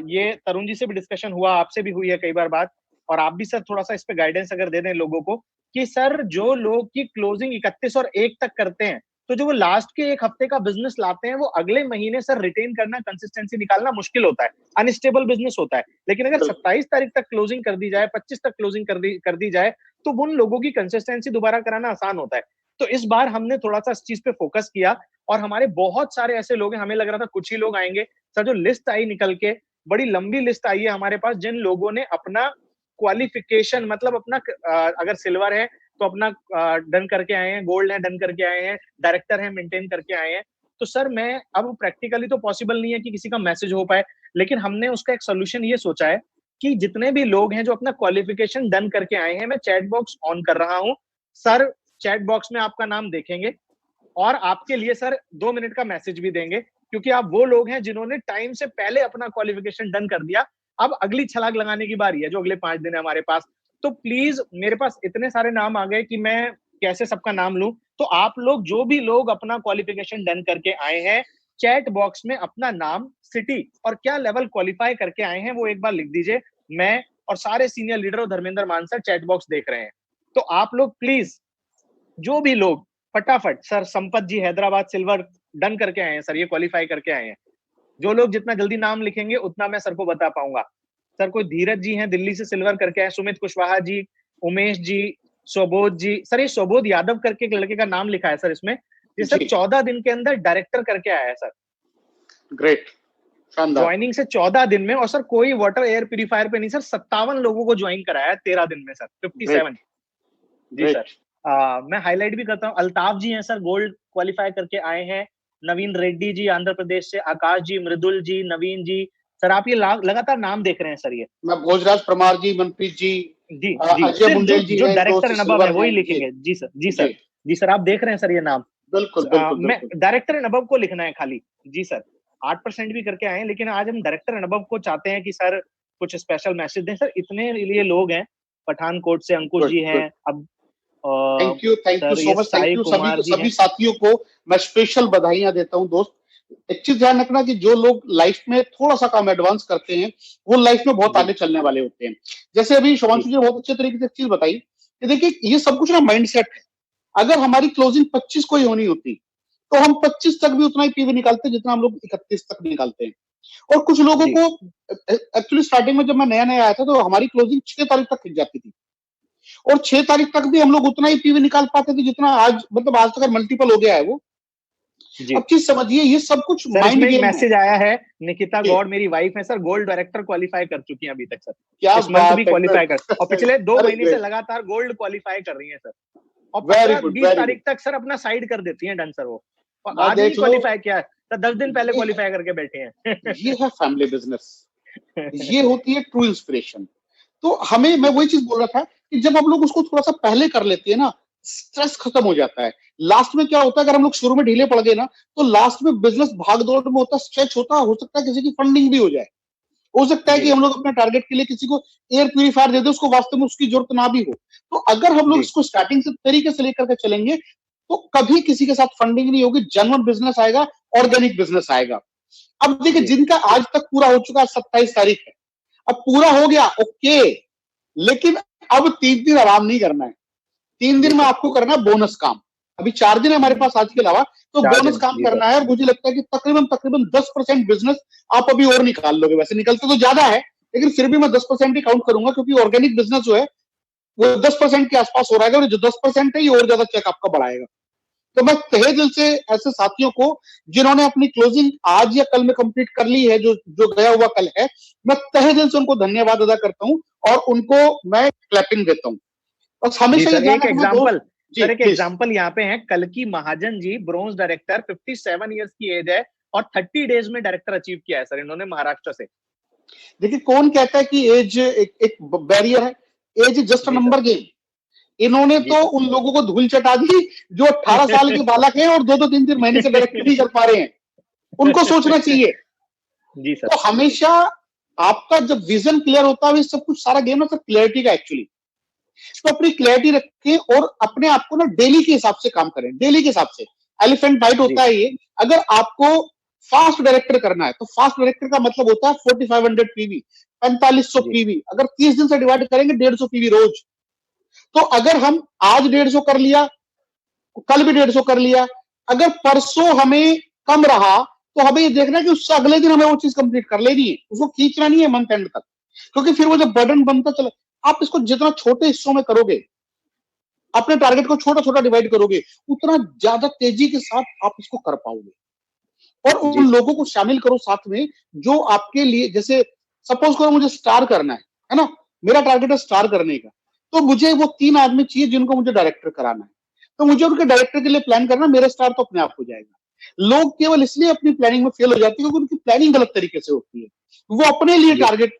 ये तरुण जी से भी डिस्कशन हुआ, आपसे भी हुई है कई बार बात, और आप भी सर थोड़ा सा इस पे गाइडेंस अगर दे दें लोगों को, कि सर जो लोग की क्लोजिंग 31 और 1 तक करते हैं, तो जो वो लास्ट के एक हफ्ते का बिजनेस लाते हैं, वो अगले महीने सर रिटेन करना, कंसिस्टेंसी निकालना मुश्किल होता है, अनस्टेबल बिजनेस होता है। लेकिन अगर 27 तारीख तक क्लोजिंग कर दी जाए, 25 तक क्लोजिंग कर दी जाए, तो उन लोगों की कंसिस्टेंसी दोबारा कराना आसान होता है। तो इस बार हमने थोड़ा सा इस चीज पे फोकस किया, और हमारे बहुत सारे ऐसे लोग हैं, हमें लग रहा था कुछ ही लोग आएंगे सर। जो लिस्ट आई निकल के, बड़ी लंबी लिस्ट आई है हमारे पास, जिन लोगों ने अपना क्वालिफिकेशन, मतलब अपना अगर सिल्वर है तो अपना डन करके आए हैं, गोल्ड है डन करके आए हैं, डायरेक्टर है मेंटेन करके आए हैं। तो सर मैं, अब प्रैक्टिकली तो पॉसिबल नहीं है कि किसी का मैसेज हो पाए, लेकिन हमने उसका एक सोल्यूशन ये सोचा है कि जितने भी लोग हैं जो अपना क्वालिफिकेशन डन करके आए हैं, मैं चैट बॉक्स ऑन कर रहा हूं सर। चैट बॉक्स में आपका नाम देखेंगे और आपके लिए सर 2 मिनट का मैसेज भी देंगे, क्योंकि आप वो लोग हैं जिन्होंने टाइम से पहले अपना क्वालिफिकेशन डन कर दिया। अब अगली छलांग लगाने की बारी है जो अगले 5 दिन है हमारे पास। तो प्लीज, मेरे पास इतने सारे नाम आ गए कि मैं कैसे सबका नाम लूं। तो आप लोग, जो भी लोग अपना क्वालिफिकेशन डन करके आए हैं, चैट बॉक्स में अपना नाम, सिटी और क्या लेवल क्वालिफाई करके आए हैं वो एक बार लिख दीजिए। मैं और सारे सीनियर लीडर और धर्मेंद्र मान सर चैट बॉक्स देख रहे हैं। तो आप लोग प्लीज, जो भी लोग, फटाफट सर, संपत जी हैदराबाद सिल्वर डन करके आए हैं सर, ये क्वालिफाई करके आए हैं। जो लोग जितना जल्दी नाम लिखेंगे उतना मैं सर को बता पाऊंगा। सर कोई धीरज जी हैं दिल्ली से सिल्वर करके आए, सुमित कुशवाहा जी, उमेश जी, स्वबोध जी। सर ये स्वबोध यादव करके एक लड़के का नाम लिखा है सर इसमें, ये सर 14 दिन के अंदर डायरेक्टर करके आया है सर। ग्रेट, शानदार। ज्वाइनिंग से 14 दिन में। और सर कोई वाटर एयर प्यूरिफायर पे नहीं सर, 57 लोगों को ज्वाइन कराया है 13 दिन में सर, 57। जी सर। मैं हाईलाइट भी करता हूँ, अल्ताफ जी हैं सर, गोल्ड क्वालिफाई करके आए हैं। नवीन रेड्डी जी आंध्र प्रदेश से, आकाश जी, मृदुल जी, नवीन जी। सर आप ये लगातार नाम देख रहे हैं सर। ये मैं भोजराज परमार जी, मनप्रीत जी, जी जी, अजय सिर्फ बुंदेल जी जो हैं, डायरेक्टर एंड अबव है वही हैं। लिखेंगे। जी सर, जी सर, जी सर, आप देख रहे हैं सर ये नाम। बिल्कुल बिल्कुल मैं बिल्कुल। डायरेक्टर एंड अबव को लिखना है खाली। जी सर, 8% भी करके आए हैं, लेकिन आज हम डायरेक्टर एंड अबव को चाहते हैं कि सर कुछ स्पेशल मैसेज दें सर। इतने लिए लोग हैं, पठानकोट से अंकुश जी हैं, अब थैंक यू सर सो ये much, thank Sai you Kumar ji सभी हैं। साथियों को मैं स्पेशल बधाइयां देता हूं दोस्त। एक चीज ध्यान रखना कि जो लोग लाइफ में थोड़ा सा काम एडवांस करते हैं वो लाइफ में बहुत आगे चलने वाले होते हैं। जैसे अभी शुभांशु जी बहुत अच्छे तरीके से एक चीज बताई कि देखिए ये सब कुछ ना माइंडसेट है। अगर हमारी क्लोजिंग 25 को ही होनी होती तो हम 25 तक भी उतना ही पीवी निकालते जितना हम लोग 31 तक निकालते हैं। और कुछ लोगों को एक्चुअली स्टार्टिंग में जब मैं नया नया आया था तो हमारी क्लोजिंग 6 तारीख तक खिंच जाती थी और 6 तारीख तक भी हम लोग उतना ही पीवी निकाल पाते थे जितना आज, मतलब आज तक मल्टीपल हो गया है वो। अब चीज समझिए, ये सब कुछ माइंड गेम है। मैसेज आया है, निकिता गौड़ मेरी वाइफ है सर, गोल्ड डायरेक्टर क्वालिफाई कर चुकी हैं अभी तक सर। क्या इस मंथ भी क्वालिफाई कर, और पिछले 2 Very महीने से great. लगातार गोल्ड क्वालिफाई कर रही हैं सर। और Very 15 good, 20 very तारीख तक सर अपना साइड कर देती हैं डन सर वो। और मैं आज ही देख लो, क्वालिफाई किया है सर, 10 दिन पहले ये क्वालिफाई करके बैठे हैं। ये है फैमिली बिजनेस, ये होती है ट्रू इंस्पिरेशन। तो हमें, मैं वही चीज बोल रहा था कि जब हम लोग उसको थोड़ा सा पहले कर लेते हैं ना, स्ट्रेस खत्म हो जाता है। लास्ट में क्या होता है, अगर हम लोग शुरू में ढीले पड़ गए ना तो लास्ट में बिजनेस भाग दौड़ में होता है, स्ट्रेच होता है, हो सकता है किसी की फंडिंग भी हो जाए। हो सकता है कि हम लोग अपने टारगेट के लिए किसी को एयर प्यूरिफायर दे दे, उसको वास्तव में उसकी जरूरत ना भी हो। तो अगर हम लोग इसको स्टार्टिंग से तरीके से लेकर के चलेंगे तो कभी किसी के साथ फंडिंग नहीं होगी, जेन्युइन बिजनेस आएगा, ऑर्गेनिक बिजनेस आएगा। अब देखिए, जिनका आज तक पूरा हो चुका है, 27 तारीख है, अब पूरा हो गया, ओके, लेकिन अब 3 दिन आराम नहीं करना है। 3 दिन में आपको करना है बोनस काम। अभी 4 दिन है हमारे पास आज के अलावा, तो बोनस काम करना है। और मुझे लगता है कि तकरीबन 10% बिजनेस आप अभी और निकाल लोगे। वैसे निकलते तो ज्यादा है, लेकिन फिर भी मैं 10% ही काउंट करूंगा, क्योंकि ऑर्गेनिक बिजनेस जो है वो 10% के आसपास हो रहा है, और जो 10% है ये और ज्यादा चेक आपका बढ़ाएगा। तो मैं तहे दिल से ऐसे साथियों को जिन्होंने अपनी क्लोजिंग आज या कल में कंप्लीट कर ली है, जो जो गया हुआ कल है, मैं तहे दिल से उनको धन्यवाद अदा करता हूं और उनको मैं क्लैपिंग देता हूं। बस हमेशा ये ध्यान रखना दोस्त। सर एक एग्जांपल यहाँ पे है, कल्की Mahajan ji, bronze director, 57 years की एज है और 30 डेज में डायरेक्टर अचीव किया है सर इन्होंने महाराष्ट्र से। देखिए, कौन कहता है कि एज एक बैरियर है? Age is just a number game. इन्होंने तो उन लोगों को धूल चटा दी जो 18 साल के बालक हैं और 2-2 3-3 महीने से डायरेक्टर नहीं कर पा रहे हैं। उनको सोचना चाहिए। जी सर। तो हमेशा आपका जब विजन क्लियर होता है, सब कुछ सारा गेम है सर क्लैरिटी का एक्चुअली। तो अपनी क्लैरिटी रखें और अपने आप को ना डेली के हिसाब से काम करें, डेली के हिसाब से। एलिफेंट बाइट होता है ये। अगर आपको फास्ट डायरेक्टर करना है तो फास्ट डायरेक्टर का मतलब होता है 4500 पीवी, 4500 पीवी। अगर 30 दिन से डिवाइड करेंगे 150 पीवी रोज। तो अगर हम आज 150 कर लिया, कल भी 150 कर लिया, अगर परसों हमें कम रहा तो हमें ये देखना है कि उससे अगले दिन हमें वो चीज कंप्लीट कर लेनी है, उसको खींचना नहीं है मंथ एंड तक, क्योंकि फिर वो जब बर्डन बनता चला। आप इसको जितना छोटे हिस्सों में करोगे, अपने टारगेट को छोटा छोटा डिवाइड करोगे, उतना ज्यादा तेजी के साथ आप इसको कर पाओगे। और उन लोगों को शामिल करो साथ में जो आपके लिए, जैसे सपोज करो मुझे स्टार करना है ना, मेरा टारगेट है स्टार करने का, तो मुझे वो 3 आदमी चाहिए जिनको मुझे डायरेक्टर कराना है। तो मुझे उनके डायरेक्टर के लिए प्लान करना, मेरा स्टार तो अपने आप हो जाएगा। लोग केवल इसलिए अपनी प्लानिंग में फेल हो जाते हैं क्योंकि उनकी प्लानिंग गलत तरीके से होती है। वो अपने लिए टारगेट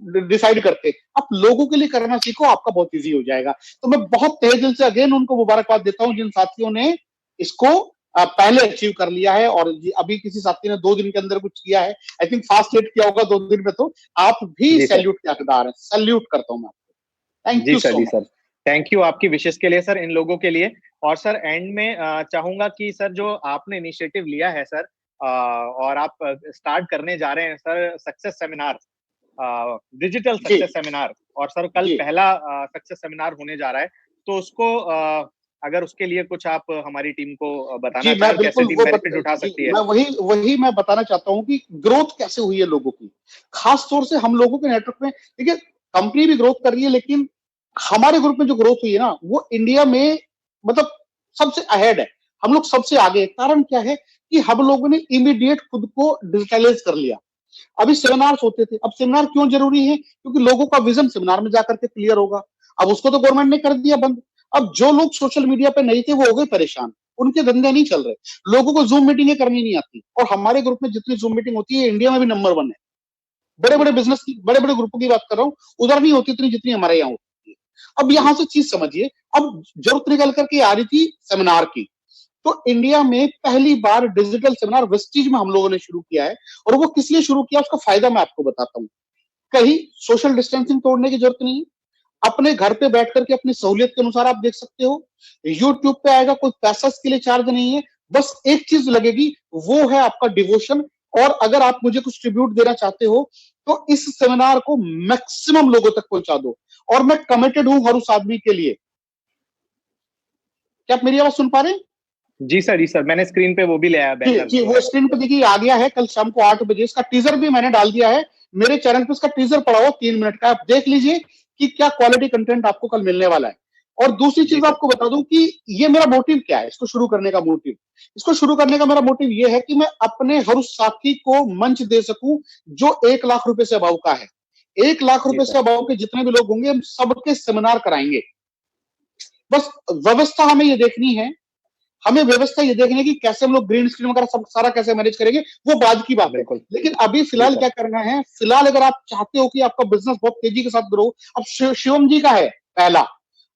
डिसाइड करते। आप लोगों के लिए करना सीखो, आपका बहुत इजी हो जाएगा। तो मैं बहुत तहे दिल से अगेन उनको मुबारकबाद देता हूं जिन साथियों ने इसको पहले अचीव कर लिया है, और अभी किसी साथी ने 2 दिन के अंदर कुछ किया है, आई थिंक फास्ट हिट किया होगा 2 दिन में, तो आप भी जी सर। सैल्यूट के हकदार हैं, सैल्यूट करता हूं मैं आपको। थैंक जी यू सर, सो जी मच। सर। थैंक यू आपकी विशेष के लिए सर, इन लोगों के लिए। और सर एंड में चाहूंगा कि सर जो आपने इनिशिएटिव लिया है सर, और आप स्टार्ट करने जा रहे हैं सर सक्सेस सेमिनार, डिजिटल जी सक्सेस सेमिनार, और सर कल जी पहला सक्सेस सेमिनार होने जा रहा है, तो उसको अगर उसके लिए कुछ आप हमारी टीम को बताना जी, चाहें मैं और कैसे बिल्कुल टीम बेनिफिट उठा जी, सकती है। मैं वही वही मैं बताना चाहता हूं कि ग्रोथ कैसे हुई है लोगों की, खास तौर से हम लोगों के नेटवर्क में। देखिए, कंपनी भी ग्रोथ कर रही है, लेकिन हमारे ग्रुप में जो ग्रोथ हुई है ना, वो इंडिया में मतलब सबसे अहेड है। हम लोग सबसे आगे हैं। कारण क्या है कि हम लोगों ने इमीडिएट खुद को डिजिटलाइज कर लिया। अभी सेमिनार्स होते थे, अब सेमिनार क्यों जरूरी है? क्योंकि लोगों का विजन सेमिनार में जाकर के क्लियर होगा। अब उसको तो गवर्नमेंट ने कर दिया बंद। अब जो लोग सोशल मीडिया पे नहीं थे वो हो गए परेशान, उनके धंधे नहीं चल रहे। लोगों को जूम मीटिंगें करनी नहीं आती, और हमारे ग्रुप में जितनी जूम मीटिंग होती है इंडिया में भी नंबर 1 है। बड़े बड़े बिजनेस की, बड़े बड़े ग्रुपों की बात कर रहा हूँ, उधर नहीं होती इतनी जितनी हमारे यहाँ होती है। अब जी यहां से चीज समझिए, अब जरूरत निकल करके आ रही थी सेमिनार की, तो इंडिया में पहली बार डिजिटल सेमिनार वेस्टीज में हम लोगों ने शुरू किया है। और वो किस लिए शुरू किया, उसका फायदा मैं आपको बताता हूँ। कहीं सोशल डिस्टेंसिंग तोड़ने की जरूरत नहीं है, अपने घर पे बैठ करके अपनी सहूलियत के अनुसार आप देख सकते हो। यूट्यूब पे आएगा, कोई पैसा इसके लिए चार्ज नहीं है, बस एक चीज लगेगी, वो है आपका डिवोशन। और अगर आप मुझे कुछ ट्रिब्यूट देना चाहते हो तो इस सेमिनार को मैक्सिमम लोगों तक पहुंचा दो, और मैं कमिटेड हूं हर उस आदमी के लिए। क्या आप मेरी आवाज सुन पा रहे हैं? जी सर, जी सर, मैंने स्क्रीन पे वो भी ले आया, जी बैनर जी, जो वो है। स्क्रीन पे देखिए आ गया है, कल शाम को 8 बजे। इसका टीजर भी मैंने डाल दिया है मेरे चैनल पे। इसका टीजर पड़ा हुआ 3 मिनट का, आप देख लीजिए कि क्या क्वालिटी कंटेंट आपको कल मिलने वाला है। और दूसरी जी चीज सर। आपको बता दूं कि ये मेरा मोटिव क्या है, इसको शुरू करने का मोटिव। इसको शुरू करने का मेरा मोटिव ये है कि मैं अपने हर उस साथी को मंच दे सकूं जो 1 लाख रुपए से अभाव का है। 1 लाख जी रुपए सर। से अभाव के जितने भी लोग होंगे, हम सबके सेमिनार कराएंगे। बस व्यवस्था हमें ये देखनी है, हमें व्यवस्था ये देखनी है कि कैसे हम लोग ग्रीन स्क्रीन वगैरह सब सारा कैसे मैनेज करेंगे, वो बाद की बात है। बिल्कुल। लेकिन अभी जी फिलहाल सर। क्या करना है, फिलहाल अगर आप चाहते हो कि आपका बिजनेस बहुत तेजी के साथ ग्रो, अब शिवम जी का है पहला।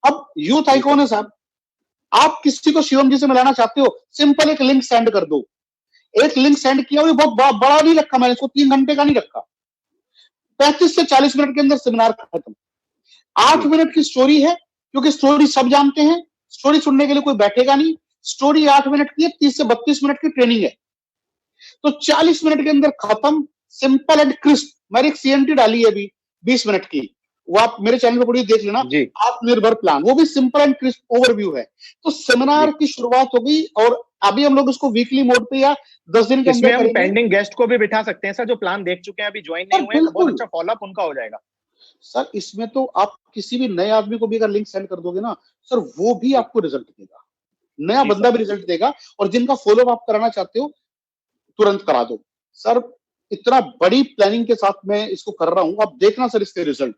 अब यूथ जी सर। आइकॉन है साहब, आप किसी को शिवम जी से मिलाना चाहते हो, सिंपल एक लिंक सेंड कर दो। एक लिंक सेंड किया, वो बहुत बड़ा नहीं रखा मैंने इसको, 3 घंटे का नहीं रखा, 35 से 40 मिनट के अंदर सेमिनार खत्म। आठ जी। मिनट की स्टोरी है, क्योंकि स्टोरी सब जानते हैं, स्टोरी सुनने के लिए कोई बैठेगा नहीं। स्टोरी 8 मिनट की है, 30 से 32 मिनट की ट्रेनिंग है, तो 40 मिनट के अंदर खत्म, सिंपल एंड क्रिस्प। मैंने एक सीएनटी डाली है अभी 20 मिनट की, वो आप मेरे चैनल पर पढ़िए, देख लेना। जी। आत्मनिर्भर प्लान, वो भी सिंपल एंड क्रिस्प ओवरव्यू है। तो सेमिनार जी। की शुरुआत होगी, और अभी हम लोग इसको वीकली मोड पे या 10 दिन के इसमें अंदर हम करेंगे। पेंडिंग गेस्ट को भी बिठा सकते हैं सर, जो प्लान देख चुके हैं, अभी ज्वाइन नहीं सर हुए हैं, तो बहुत बिल्कुल, अच्छा फॉलोअप उनका हो जाएगा। सर इसमें तो आप किसी भी नए आदमी को भी अगर लिंक सेंड कर दोगे ना सर, वो भी जी। आपको रिजल्ट देगा, नया जी बंदा सर। भी रिजल्ट देगा। और जिनका फॉलोअप आप कराना चाहते हो, तुरंत करा दो सर। इतना बड़ी प्लानिंग के साथ मैं इसको कर रहा हूं, आप देखना सर इसके रिजल्ट।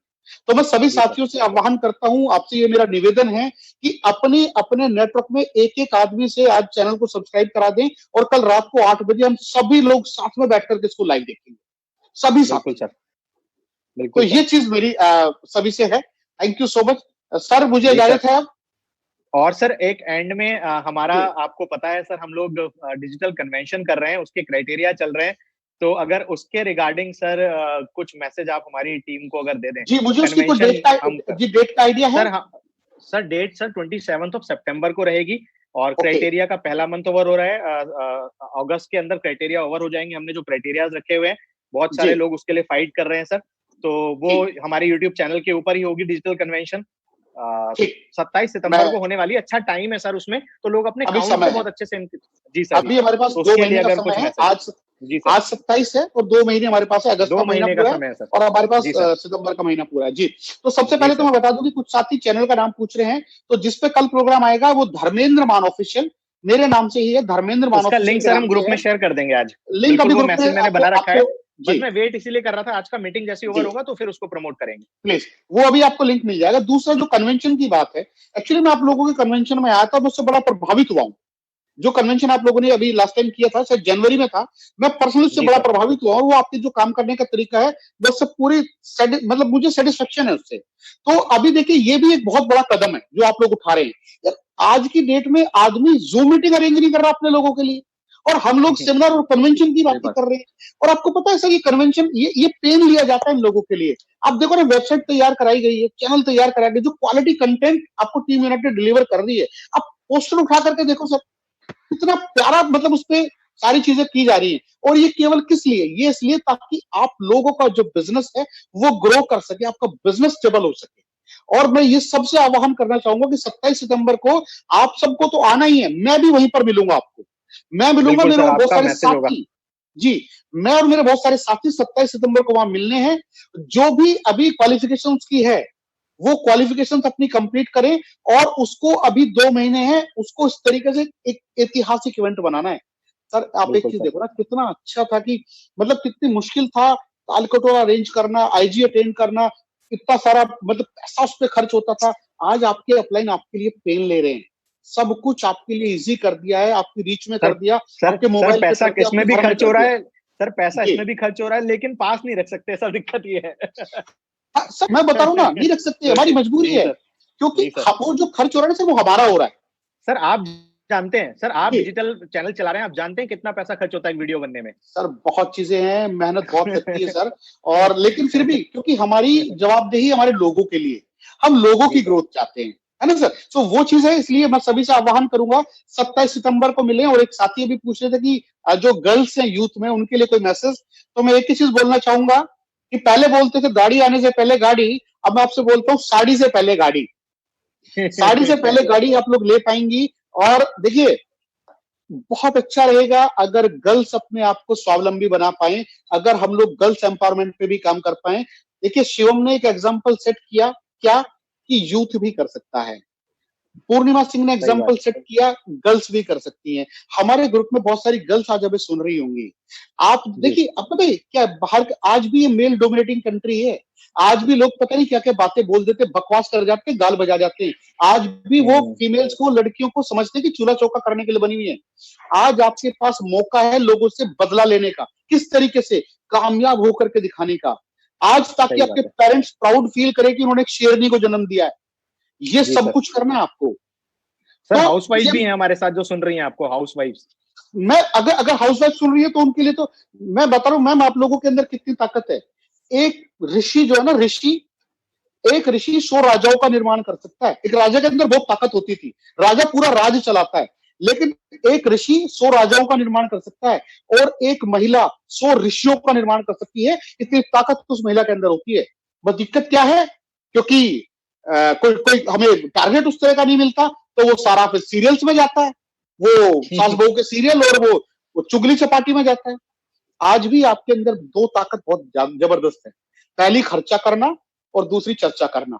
तो मैं सभी जी सर। साथियों से आह्वान करता हूं, आपसे ये मेरा निवेदन है कि अपने अपने नेटवर्क में एक एक आदमी से आज चैनल को सब्सक्राइब करा दें, और कल रात को 8 बजे हम सभी लोग साथ में बैठ करके इसको लाइव देखेंगे, सभी बिल्कुल साथी। सर। तो बिल्कुल सर। ये चीज मेरी सभी से है। Thank you so much sir, मुझे जी सर। इजाजत है अब। और सर एक एंड में हमारा, जी आपको पता है सर, हम लोग डिजिटल कन्वेंशन कर रहे हैं, उसके क्राइटेरिया चल रहे हैं, तो अगर उसके रिगार्डिंग सर कुछ मैसेज आप हमारी टीम को अगर दे दें, जी, मुझे उसकी कोई कन्वेंशन हम कर। डेट का आइडिया है? सर हाँ, सर डेट सर 27 सितंबर को रहेगी, और ओके क्राइटेरिया का पहला मंथ ओवर हो रहा है, अगस्त के अंदर क्राइटेरिया ओवर हो जाएंगे। हमने जो क्राइटेरियाज रखे हुए हैं, बहुत जी सारे लोग उसके लिए फाइट कर रहे हैं सर, तो वो जी हमारे यूट्यूब चैनल के ऊपर ही होगी डिजिटल कन्वेंशन। ठीक। 27 सितंबर मैं को होने वाली है, अच्छा टाइम है सर उसमें, तो लोग अपने अभी काउंट समय को है, बहुत अच्छे से जी सर, जी अभी सर, हमारे पास तो दो उसके लिए महीने का अगर समय कुछ है। मैसेज। आज जी सर। आज 27 है, और 2 महीने हमारे पास है, अगस्त दो का महीना महीने का पूरा है, समय है सर। और हमारे पास जी सर। सितंबर का महीना पूरा है जी। तो सबसे जी पहले तो सर। मैं बता दूं कि कुछ साथी चैनल का नाम पूछ रहे हैं, तो जिसपे कल प्रोग्राम आएगा वो धर्मेंद्र मान ऑफिशियल, मेरे नाम से ही है, धर्मेंद्र मान उसका ऑफिशियल लिंक के सर नाम हम से ग्रुप में है। शेयर कर देंगे आज। लिंक बिल्कुल, अभी वो ग्रुप में मैसेज मैंने आपको बना रखा है, आपको बस जी मैं वेट इसीलिए कर रहा था, आज का मीटिंग जैसे ओवर जी होगा तो फिर उसको प्रमोट करेंगे। प्लीज, वो अभी आपको लिंक मिल जाएगा। दूसरा जो कन्वेंशन की बात है, एक्चुअली मैं आप लोगों के कन्वेंशन में आया था, मैं उससे बड़ा प्रभावित हुआ हूं। जो कन्वेंशन आप लोगों ने अभी लास्ट टाइम किया था, शायद जनवरी में था, मैं पर्सनली उससे बड़ा प्रभावित हुआ, और वो आपके जो काम करने का तरीका है वो सब पूरी मतलब मुझे सेटिस्फेक्शन है उससे। तो अभी देखिए ये भी एक बहुत बड़ा कदम है जो आप लोग उठा रहे हैं यार। आज की डेट में आदमी जूम मीटिंग अरेंज नहीं कर रहा अपने लोगों के लिए, और हम लोग सेमिनार और कन्वेंशन की बातें कर रहे हैं। और आपको पता है सर, ये कन्वेंशन ये पेन लिया जाता है इन लोगों के लिए। आप देखो ना, वेबसाइट तैयार कराई गई है, चैनल तैयार कराया गया, जो क्वालिटी कंटेंट आपको टीम यूनाइटेड डिलीवर कर रही है। आप पोस्टर उठा करके देखो सर, कितना प्यारा, मतलब उस पे सारी चीजें की जा रही है। और ये केवल किस लिए? ये इसलिए ताकि आप लोगों का जो बिजनेस है वो ग्रो कर सके, आपका बिजनेस स्टेबल हो सके। और मैं ये सबसे आह्वान करना चाहूंगा कि 27 सितंबर को आप सबको तो आना ही है, मैं भी वहीं पर मिलूंगा आपको, मैं मिलूंगा, मेरे और बहुत सारे साथी। जी, मैं और मेरे बहुत सारे साथी 27 सितंबर को वहां मिलने हैं। जो भी अभी क्वालिफिकेशंस की है वो क्वालिफिकेशंस अपनी कंप्लीट करें, और उसको अभी 2 महीने हैं, उसको इस तरीके से एक ऐतिहासिक इवेंट बनाना है। सर आप एक चीज देखो ना, कितना अच्छा था कि मतलब कितनी मुश्किल था तालकटोरा अरेंज करना, आईजी अटेंड करना, इतना सारा मतलब पैसा उस पर खर्च होता था। आज आपके अपलाइन आपके लिए पेन ले रहे हैं, सब कुछ आपके लिए इजी कर दिया है, आपकी रीच में कर दिया, आपके मोबाइल पे पैसा कर दिया, इसमें भी खर्च हो रहा है सर, पैसा इसमें भी खर्च हो रहा है, लेकिन पास नहीं रख सकते, सब दिक्कत ये है। सर मैं बता रहा हूँ ना, नहीं रख सकते, हमारी मजबूरी है, क्योंकि वो जो खर्च हो रहा है सर वो हमारा हो रहा है। सर आप जानते हैं, सर आप डिजिटल चैनल चला रहे हैं, आप जानते हैं कितना पैसा खर्च होता है वीडियो बनने में? सर बहुत चीजें हैं, मेहनत बहुत लगती है सर, और लेकिन फिर भी क्योंकि हमारी जवाबदेही हमारे लोगों के लिए, हम लोगों की ग्रोथ चाहते हैं, है ना सर। तो वो चीज है, इसलिए मैं सभी से आह्वान करूंगा 27 सितंबर को मिलें। और एक साथी अभी पूछ रहे थे कि जो गर्ल्स हैं यूथ में, उनके लिए कोई मैसेज, तो मैं एक ही चीज बोलना चाहूंगा कि पहले बोलते थे गाड़ी आने से पहले गाड़ी, अब मैं आपसे बोलता हूँ साड़ी से पहले गाड़ी। साड़ी से पहले गाड़ी आप लोग ले पाएंगी। और देखिए बहुत अच्छा रहेगा अगर गर्ल्स अपने आप को स्वावलंबी बना पाए, अगर हम लोग गर्ल्स एम्पावरमेंट पे भी काम कर पाए। देखिए शिवम ने एक एग्जांपल सेट किया, क्या कि यूथ भी कर सकता है। पूर्णिमा सिंह ने एग्जांपल सेट किया, गर्ल्स भी कर सकती हैं। हमारे ग्रुप में बहुत सारी गर्ल्स आज अभी सुन रही होंगी। आप देखिए, अब पता है क्या, बाहर आज भी ये मेल डोमिनेटिंग कंट्री है, आज भी लोग पता नहीं क्या क्या बातें बोल देते, बकवास कर जाते, गाल बजा जाते हैं। आज भी वो फीमेल्स को, लड़कियों को समझते कि चूल्हा चौका करने के लिए बनी हुई है। आज आपके पास मौका है लोगों से बदला लेने का, किस तरीके से कामयाब होकर के दिखाने का, आज ताकि आपके पेरेंट्स प्राउड फील करें कि उन्होंने एक शेरनी को जन्म दिया है। ये सब कुछ करना है आपको। सर तो हाउसवाइफ भी हैं हमारे साथ जो सुन रही हैं आपको, हाउसवाइफ। मैं अगर हाउसवाइफ सुन रही है तो उनके लिए तो मैं बता रहा हूं मैम, आप लोगों के अंदर कितनी ताकत है। एक ऋषि जो है ना, एक ऋषि 100 राजाओं का निर्माण कर सकता है। एक राजा के अंदर बहुत ताकत होती थी, राजा पूरा राज्य चलाता है, लेकिन एक ऋषि 100 राजाओं का निर्माण कर सकता है, और एक महिला 100 ऋषियों का निर्माण कर सकती है। इतनी ताकत उस महिला के अंदर होती है। बस दिक्कत क्या है, क्योंकि कोई हमें टारगेट उस तरह का नहीं मिलता, तो वो सारा फिर सीरियल्स में जाता है, वो सास बहू के सीरियल, और वो चुगली चपाटी में जाता है। आज भी आपके अंदर दो ताकत बहुत जबरदस्त है, पहली खर्चा करना और दूसरी चर्चा करना।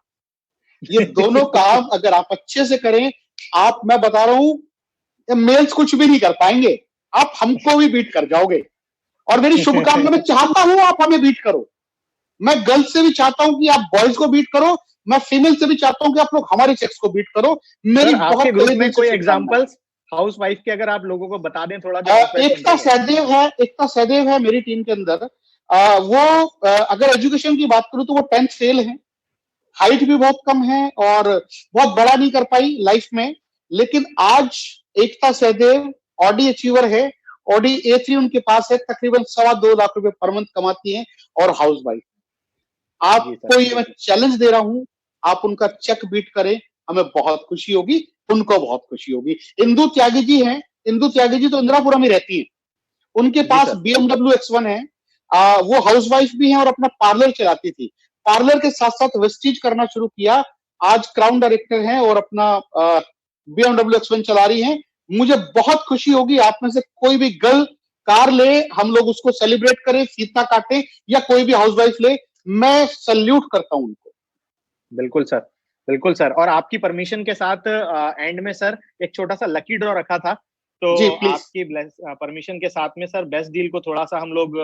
ये दोनों काम अगर आप अच्छे से करें, आप, मैं बता रहा हूं, मेल्स कुछ भी नहीं कर पाएंगे, आप हमको भी बीट कर जाओगे। और मेरी शुभकामना, मैं चाहता हूं आप हमें बीट करो। मैं गर्ल्स से भी चाहता हूं कि आप बॉयज को बीट करो, मैं फीमेल से भी चाहता हूं कि आप लोग हमारे सेक्स को बीट करो। मेरी बहुत ग्रुप में कोई एग्जांपल्स हाउसवाइफ के अगर आप लोगों को बता दें थोड़ा। एकता सहदेव है मेरी टीम के अंदर। वो अगर एजुकेशन की बात करूं तो वो 10th फेल है, हाइट भी बहुत कम है, और बहुत बड़ा नहीं कर पाई लाइफ में। लेकिन आज एकता सहदेव ऑडी अचीवर है, ऑडी A3 उनके पास है, तकरीबन 2.25 लाख रुपए पर मंथ कमाती हैं, और हाउस वाइफ। आपको ये मैं चैलेंज दे रहा हूं, आप उनका चेक बीट करें, हमें बहुत खुशी होगी, उनको बहुत खुशी होगी। इंदु त्यागी जी हैं, इंदु त्यागी जी तो इंदिरापुरा में रहती हैं, उनके पास BMW X1 है। वो हाउसवाइफ भी हैं और अपना पार्लर चलाती थी, पार्लर के साथ साथ वेस्टीज करना शुरू किया। आज क्राउन डायरेक्टर हैं और अपना BMW X1 चला रही हैं। मुझे बहुत खुशी होगी आप में से कोई भी गर्ल कार ले, हम लोग उसको सेलिब्रेट करें, फीता काटें, या कोई भी हाउसवाइफ ले, मैं सल्यूट करता हूं उनको। बिल्कुल सर, बिल्कुल सर। और आपकी परमिशन के साथ एंड में सर एक छोटा सा लकी ड्रॉ रखा था, तो आपकी परमिशन के साथ में सर बेस्ट डील को थोड़ा सा हम लोग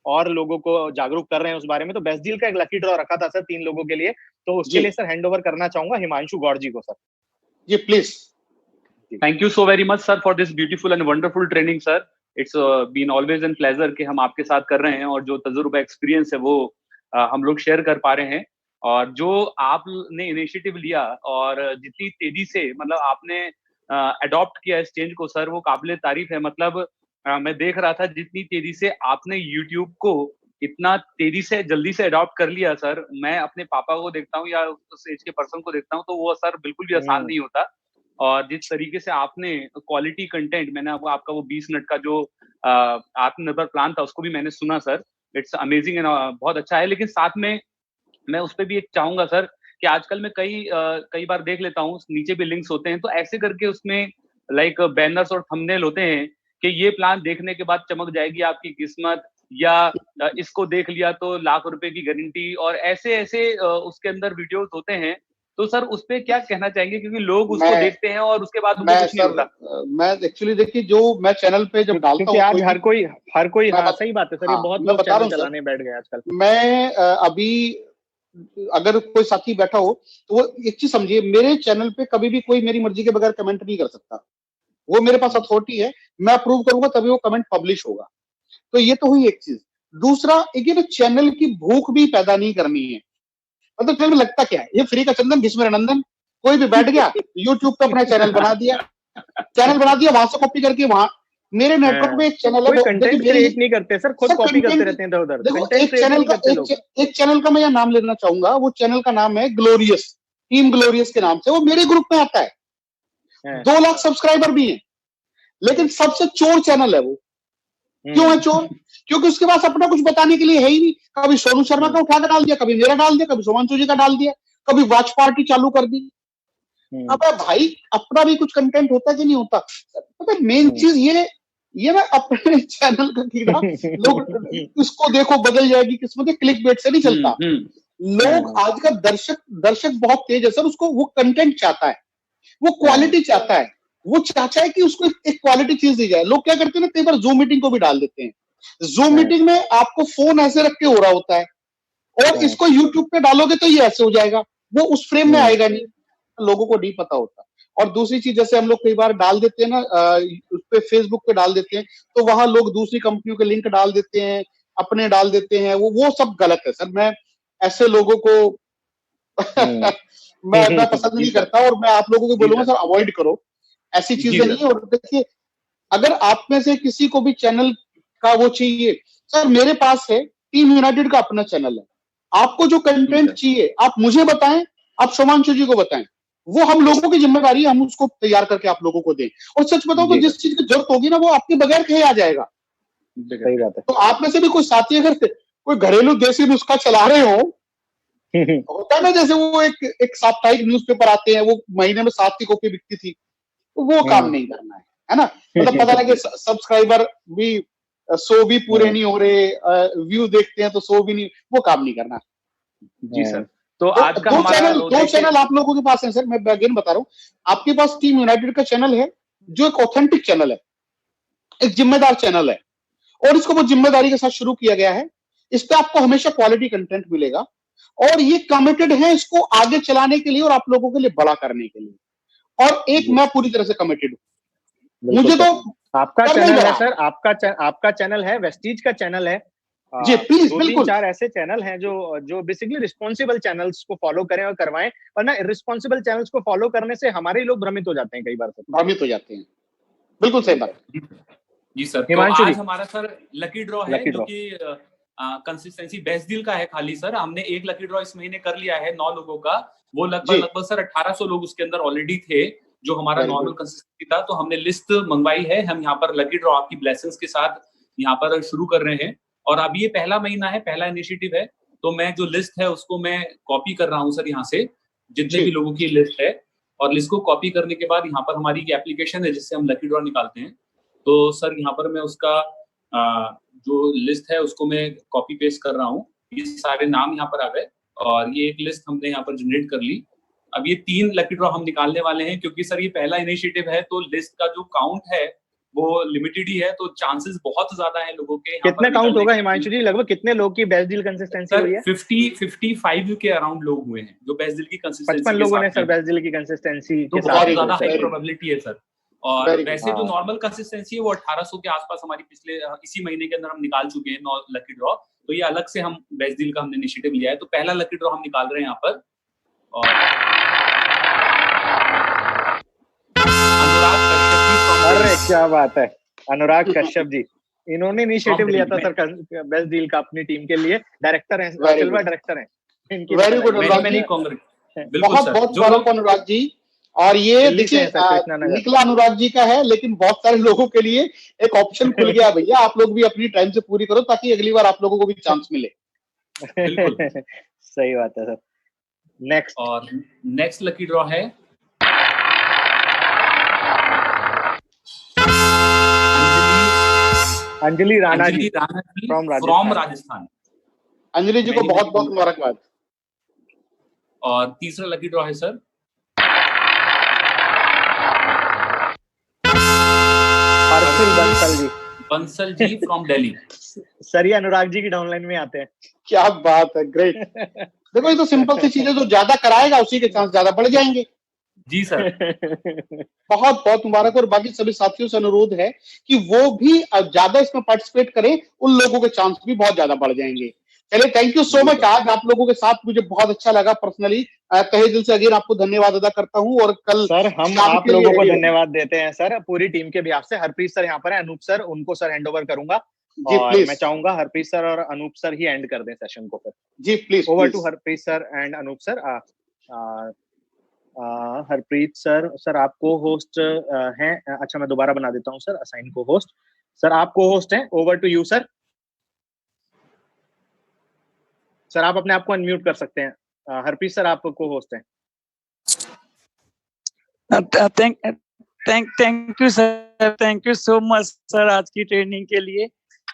और लोगों को जागरूक कर रहे हैं उस बारे में। तो बेस्ट डील का एक लकी ड्रॉ रखा था सर 3 लोगों के लिए, तो उसके लिए सर हैंड ओवर करना चाहूंगा हिमांशु गौड़ जी को। सर जी please. Thank you so very much sir for this beautiful and wonderful training sir. It's been always an pleasure कि हम आपके साथ कर रहे हैं और जो तजुर्बा एक्सपीरियंस है वो हम लोग शेयर कर पा रहे हैं। और जो आपने इनिशिएटिव लिया और जितनी तेजी से मतलब आपने अडॉप्ट किया इस चेंज को सर, वो काबिले तारीफ है। मतलब मैं देख रहा था जितनी तेजी से आपने यूट्यूब को इतना तेजी से जल्दी से अडॉप्ट कर लिया सर। मैं अपने पापा को देखता हूँ या उस एज के पर्सन को देखता हूँ तो वो सर बिल्कुल भी आसान नहीं होता। और जिस तरीके से आपने क्वालिटी कंटेंट, मैंने आपका वो 20 मिनट का जो आत्मनिर्भर प्लान था उसको भी मैंने सुना सर। इट्स अमेजिंग एंड बहुत अच्छा है। लेकिन साथ में मैं उस पर भी एक चाहूंगा सर कि आजकल मैं कई बार देख लेता हूँ, नीचे भी लिंक्स होते हैं तो ऐसे करके उसमें लाइक बैनर्स और थंबनेल होते हैं कि ये प्लान देखने के बाद चमक जाएगी आपकी किस्मत, या इसको देख लिया तो ₹1,00,000 की गारंटी, और ऐसे ऐसे उसके अंदर वीडियोस होते हैं। तो सर उस पे क्या कहना चाहेंगे, क्योंकि लोग उसको देखते हैं और उसके बाद उनको कुछ नहीं होता। मैं एक्चुअली देखिए जो मैं चैनल पे जब डालता हूँ, आज हर कोई हाँ सही बात है सर, ये बहुत लोग बता रहा चैनल चलाने बैठ गए आजकल। मैं अभी अगर कोई साथी बैठा हो तो वो एक चीज समझिए, मेरे चैनल पे कभी भी कोई मेरी मर्जी के बगैर कमेंट नहीं कर सकता। वो मेरे पास अथॉरिटी है, मैं अप्रूव करूंगा तभी वो कमेंट पब्लिश होगा। तो ये तो हुई एक चीज। दूसरा, एक ये चैनल की भूख भी पैदा नहीं करनी है। मतलब फिल्म लगता क्या है, ये फ्री का चंदन भीष्मरनंदन, कोई भी बैठ गया यूट्यूब पे अपना चैनल बना दिया, वहां से कॉपी करके वहां मेरे नेटवर्क में एक चैनल है, कंटेंट क्रिएट नहीं करते सर, खुद कॉपी करते रहते हैं इधर-उधर। देखो एक चैनल का मैं यहाँ नाम लेना चाहूंगा, वो चैनल का नाम है ग्लोरियस, टीम ग्लोरियस के नाम से, वो मेरे ग्रुप में आता है। 2 लाख सब्सक्राइबर भी हैं, लेकिन सबसे चोर चैनल है वो। क्यों है चोर? क्योंकि उसके पास अपना कुछ बताने के लिए है ही नहीं। कभी सोनू शर्मा का उठा कर डाल दिया, कभी मेरा डाल दिया, कभी सुमंतु जी का डाल दिया, कभी वॉच पार्टी चालू कर दी। अबे भाई, अपना भी कुछ कंटेंट होता कि नहीं होता? पता मेन चीज ये ना अपने चैनल का कीड़ा, लोग इसको देखो बदल जाएगी किस्मत, क्लिक बेट से नहीं चलता। लोग आज का दर्शक बहुत तेज है सर, उसको वो कंटेंट चाहता है, वो क्वालिटी चाहता है, वो चाहता है कि उसको एक क्वालिटी चीज दी जाए। लोग क्या करते हैं ना, कई बार जूम मीटिंग को भी डाल देते हैं। जूम मीटिंग में आपको फोन ऐसे रख के हो रहा होता है, और इसको यूट्यूब पे डालोगे तो ये ऐसे हो जाएगा, वो उस फ्रेम में आएगा नहीं, लोगों को नहीं पता होता। और दूसरी चीज, जैसे हम लोग कई बार डाल देते हैं ना, उस पे फेसबुक पे डाल देते हैं, तो वहां लोग दूसरी कंपनियों के लिंक डाल देते हैं, अपने डाल देते हैं, वो सब गलत है सर। मैं ऐसे लोगों को मैं पसंद नहीं करता, और मैं आप लोगों को बोलूंगा सर अवॉइड करो, ऐसी चीजें नहीं। और देखिए, अगर आप में से किसी को भी चैनल का वो चाहिए, सर मेरे पास है, टीम यूनाइटेड का अपना चैनल है। आपको जो कंटेंट चाहिए आप मुझे बताएं, आप शुभांशु जी को बताएं, वो हम लोगों की जिम्मेदारी है, हम उसको तैयार करके आप लोगों को दें। और सच बताओ तो जिस चीज की जरूरत होगी ना, वो आपके बगैर कहीं आ जाएगा। सही बात है। तो आप में से भी कोई साथी अगर कोई घरेलू देसी नुस्खा चला रहे हो, होता है ना, जैसे वो एक साप्ताहिक न्यूज़पेपर आते हैं, वो महीने में 7 की कॉपी बिकती थी, तो वो काम नहीं करना है ना। मतलब पता लगे सब्सक्राइबर भी 100 भी पूरे नहीं हो रहे, व्यू देखते हैं तो 100 भी नहीं, वो काम नहीं करना। जी सर। तो आज का दो चैनल आप लोगों के पास है सर, मैं अगेन बता रहा हूँ, आपके पास टीम यूनाइटेड का चैनल है, जो एक ऑथेंटिक चैनल है, एक जिम्मेदार चैनल है, और इसको बहुत जिम्मेदारी के साथ शुरू किया गया है। इस पे आपको हमेशा क्वालिटी कंटेंट मिलेगा, और ये कमिटेड है इसको आगे चलाने के लिए और आप लोगों के लिए बड़ा करने के लिए। और एक मैं पूरी तरह से कमिटेड हूं। मुझे तो आपका चैनल है सर, आपका चैनल है, वेस्टीज का चैनल है जी, प्लीज बिल्कुल। 2-3-4 ऐसे चैनल हैं जो बेसिकली रिस्पॉन्सिबल चैनल्स को फॉलो करें और करवाएं, वरना इररिस्पॉन्सिबल चैनल्स को फॉलो करने से हमारे लोग भ्रमित हो जाते हैं, कई बार भ्रमित हो जाते हैं। बिल्कुल सही बात। जी सर। तो आज हमारा सर लकी ड्रॉ है, जो कि कंसिस्टेंसी बेस्ट डील का है खाली सर। हमने एक लकी ड्रॉ इस महीने कर लिया है 9 लोगों का। वो लगभग सर 1800 लोग उसके अंदर ऑलरेडी थे, जो हमारा नॉर्मल कंसिस्टेंसी था। तो हमने लिस्ट मंगवाई है, हम यहाँ पर लकी ड्रॉ आपकी ब्लेसिंग्स के साथ यहाँ पर शुरू कर रहे हैं। और अभी ये पहला महीना है, पहला इनिशिएटिव है, तो मैं जो लिस्ट है उसको मैं कॉपी कर रहा हूँ सर, यहाँ से जितने भी लोगों की लिस्ट है। और लिस्ट को कॉपी करने के बाद यहाँ पर हमारी एप्लीकेशन है जिससे हम लकी ड्रॉ निकालते हैं। तो सर यहाँ पर मैं उसका जो लिस्ट है उसको मैं कॉपी पेस्ट कर रहा हूँ। ये सारे नाम यहाँ पर आ गए और ये एक लिस्ट हमने यहाँ पर जनरेट कर ली। अब ये 3 लकी ड्रॉ हम निकालने वाले हैं, क्योंकि सर ये पहला इनिशिएटिव है, तो लिस्ट का जो काउंट है वो लिमिटेड ही है, तो चांसेस बहुत ज्यादा हैं लोगों के। कितना काउंट होगा हिमांशु जी? लगभग कितने लोग की बेस्ट डील कंसिस्टेंसी हुई है? 55 के अराउंड लोग हुए हैं जो बेस्ट डील की कंसिस्टेंसी 55 लोगों ने सर बेस्ट डील की कंसिस्टेंसी के साथ, बहुत ज्यादा हाई प्रोबेबिलिटी है सर। और Very good. वैसे जो नॉर्मल कंसिस्टेंसी है वो 1800 के आसपास हमारी पिछले इसी महीने के अंदर हम निकाल चुके हैं 9 लकी ड्रॉ। तो ये अलग से हम बेस्ट डील का हमने इनिशिएटिव लिया है। तो पहला लकी ड्रॉ हम निकाल रहे हैं यहाँ पर। और अनुराग कश्यप जी, अरे क्या बात है, अनुराग कश्यप जी, इन्होंने इनिशिएटिव लिया था सर बेस्ट डील का अपनी टीम के लिए। डायरेक्टर हैं, सिल्वर डायरेक्टर हैं इनकी। वेरी गुड अनुराग जी, बहुत बहुत मुबारक अनुराग जी। और ये देखिए निकला अनुराग जी का है, लेकिन बहुत सारे लोगों के लिए एक ऑप्शन खुल गया भैया, आप लोग भी अपनी टाइम से पूरी करो ताकि अगली बार आप लोगों को भी चांस मिले। सही बात है सर। नेक्स्ट, और नेक्स्ट लकी ड्रॉ है अंजलि राणा जी फ्रॉम राजस्थान। अंजलि जी को बहुत बहुत मुबारकबाद। और तीसरा लकी ड्रॉ है sir Bansal ji from Delhi. Sir ये अनुराग जी की डाउनलाइन में आते हैं। क्या बात है, ग्रेट। देखो ये तो सिंपल सी चीजें, जो ज्यादा कराएगा उसी के चांस ज्यादा बढ़ जाएंगे। जी सर। बहुत बहुत मुबारक। और बाकी सभी साथियों से अनुरोध है कि वो भी ज्यादा इसमें पार्टिसिपेट करें, उन लोगों के चांस भी बहुत ज्यादा बढ़ जाएंगे। चलिए, थैंक यू सो मच। आज आप लोगों के साथ मुझे बहुत अच्छा लगा। पर्सनली तहे दिल से अगेन आपको धन्यवाद अदा करता हूँ। और कल सर हम आप लोगों को धन्यवाद देते हैं सर, पूरी टीम के बिहाफ से। हरप्रीत सर यहाँ पर है, अनूप सर, उनको सर हैंड ओवर करूंगा। और मैं चाहूंगा हरप्रीत सर और अनूप सर ही एंड कर दें सेशन को फिर। जी please, over to Harpreet sir and Anoop sir. Harpreet sir, sir आप को होस्ट हैं। अच्छा, मैं दोबारा बना देता हूँ sir, assign cohost. Sir आप को होस्ट हैं, over to you sir. Sir आप अपने आप को अनम्यूट कर सकते हैं। हरप्रीत सर आप को होस्ट हैं। Thank you sir, thank you so much sir आज की ट्रेनिंग के लिए।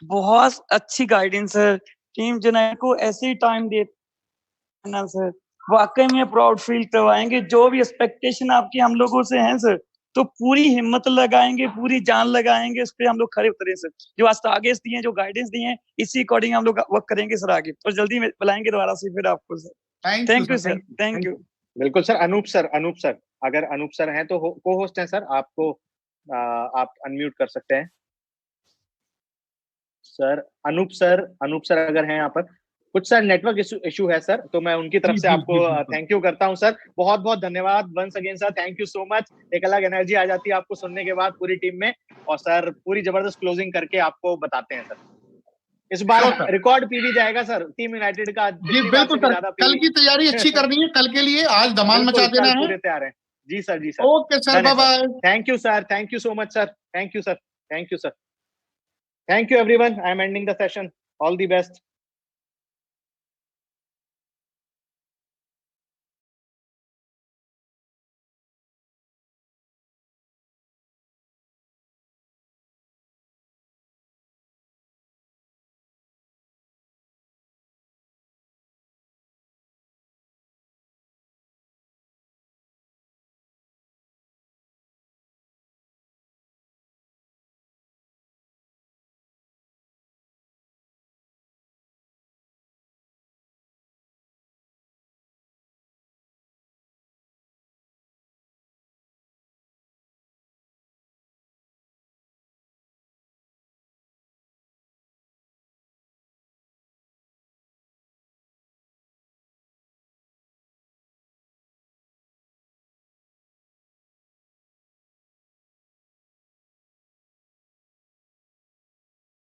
बहुत अच्छी गाइडेंस सर। टीम जुनैद को ऐसे ही टाइम देना सर, वाकई में प्राउड फील करवाएंगे। जो भी एक्सपेक्टेशन आपकी हम लोगों से हैं सर, तो पूरी हिम्मत लगाएंगे, पूरी जान लगाएंगे, उस पर हम लोग खड़े उतरे सर। जो आज टारगेट्स दिए, जो गाइडेंस दिए हैं, इसी अकॉर्डिंग हम लोग वर्क करेंगे सर आगे। और जल्दी बुलाएंगे दोबारा से फिर आपको sir. Thank you sir, thank you. बिल्कुल सर। अनूप सर अगर अनूप सर हैं तो को होस्ट हैं सर, आपको आप अनम्यूट कर सकते हैं सर। अनूप सर अगर हैं यहाँ पर। कुछ सर नेटवर्क इशू है सर, तो मैं उनकी तरफ से आपको थैंक यू करता हूं सर। बहुत बहुत धन्यवाद once again sir, thank you so much. एक अलग एनर्जी आ जाती है आपको सुनने के बाद पूरी टीम में। और सर पूरी जबरदस्त क्लोजिंग करके आपको बताते हैं सर। इस बार रिकॉर्ड पीवी जाएगा सर टीम यूनाइटेड का। जी बिल्कुल सर, कल की तैयारी अच्छी करनी है, कल के लिए आज धमाल मचा देना है। पूरे तैयार है। जी सर, जी sir. Okay sir, bye bye. Thank you sir, thank you so much sir, thank you sir, thank you sir, thank you everyone. I am ending the session. All the best.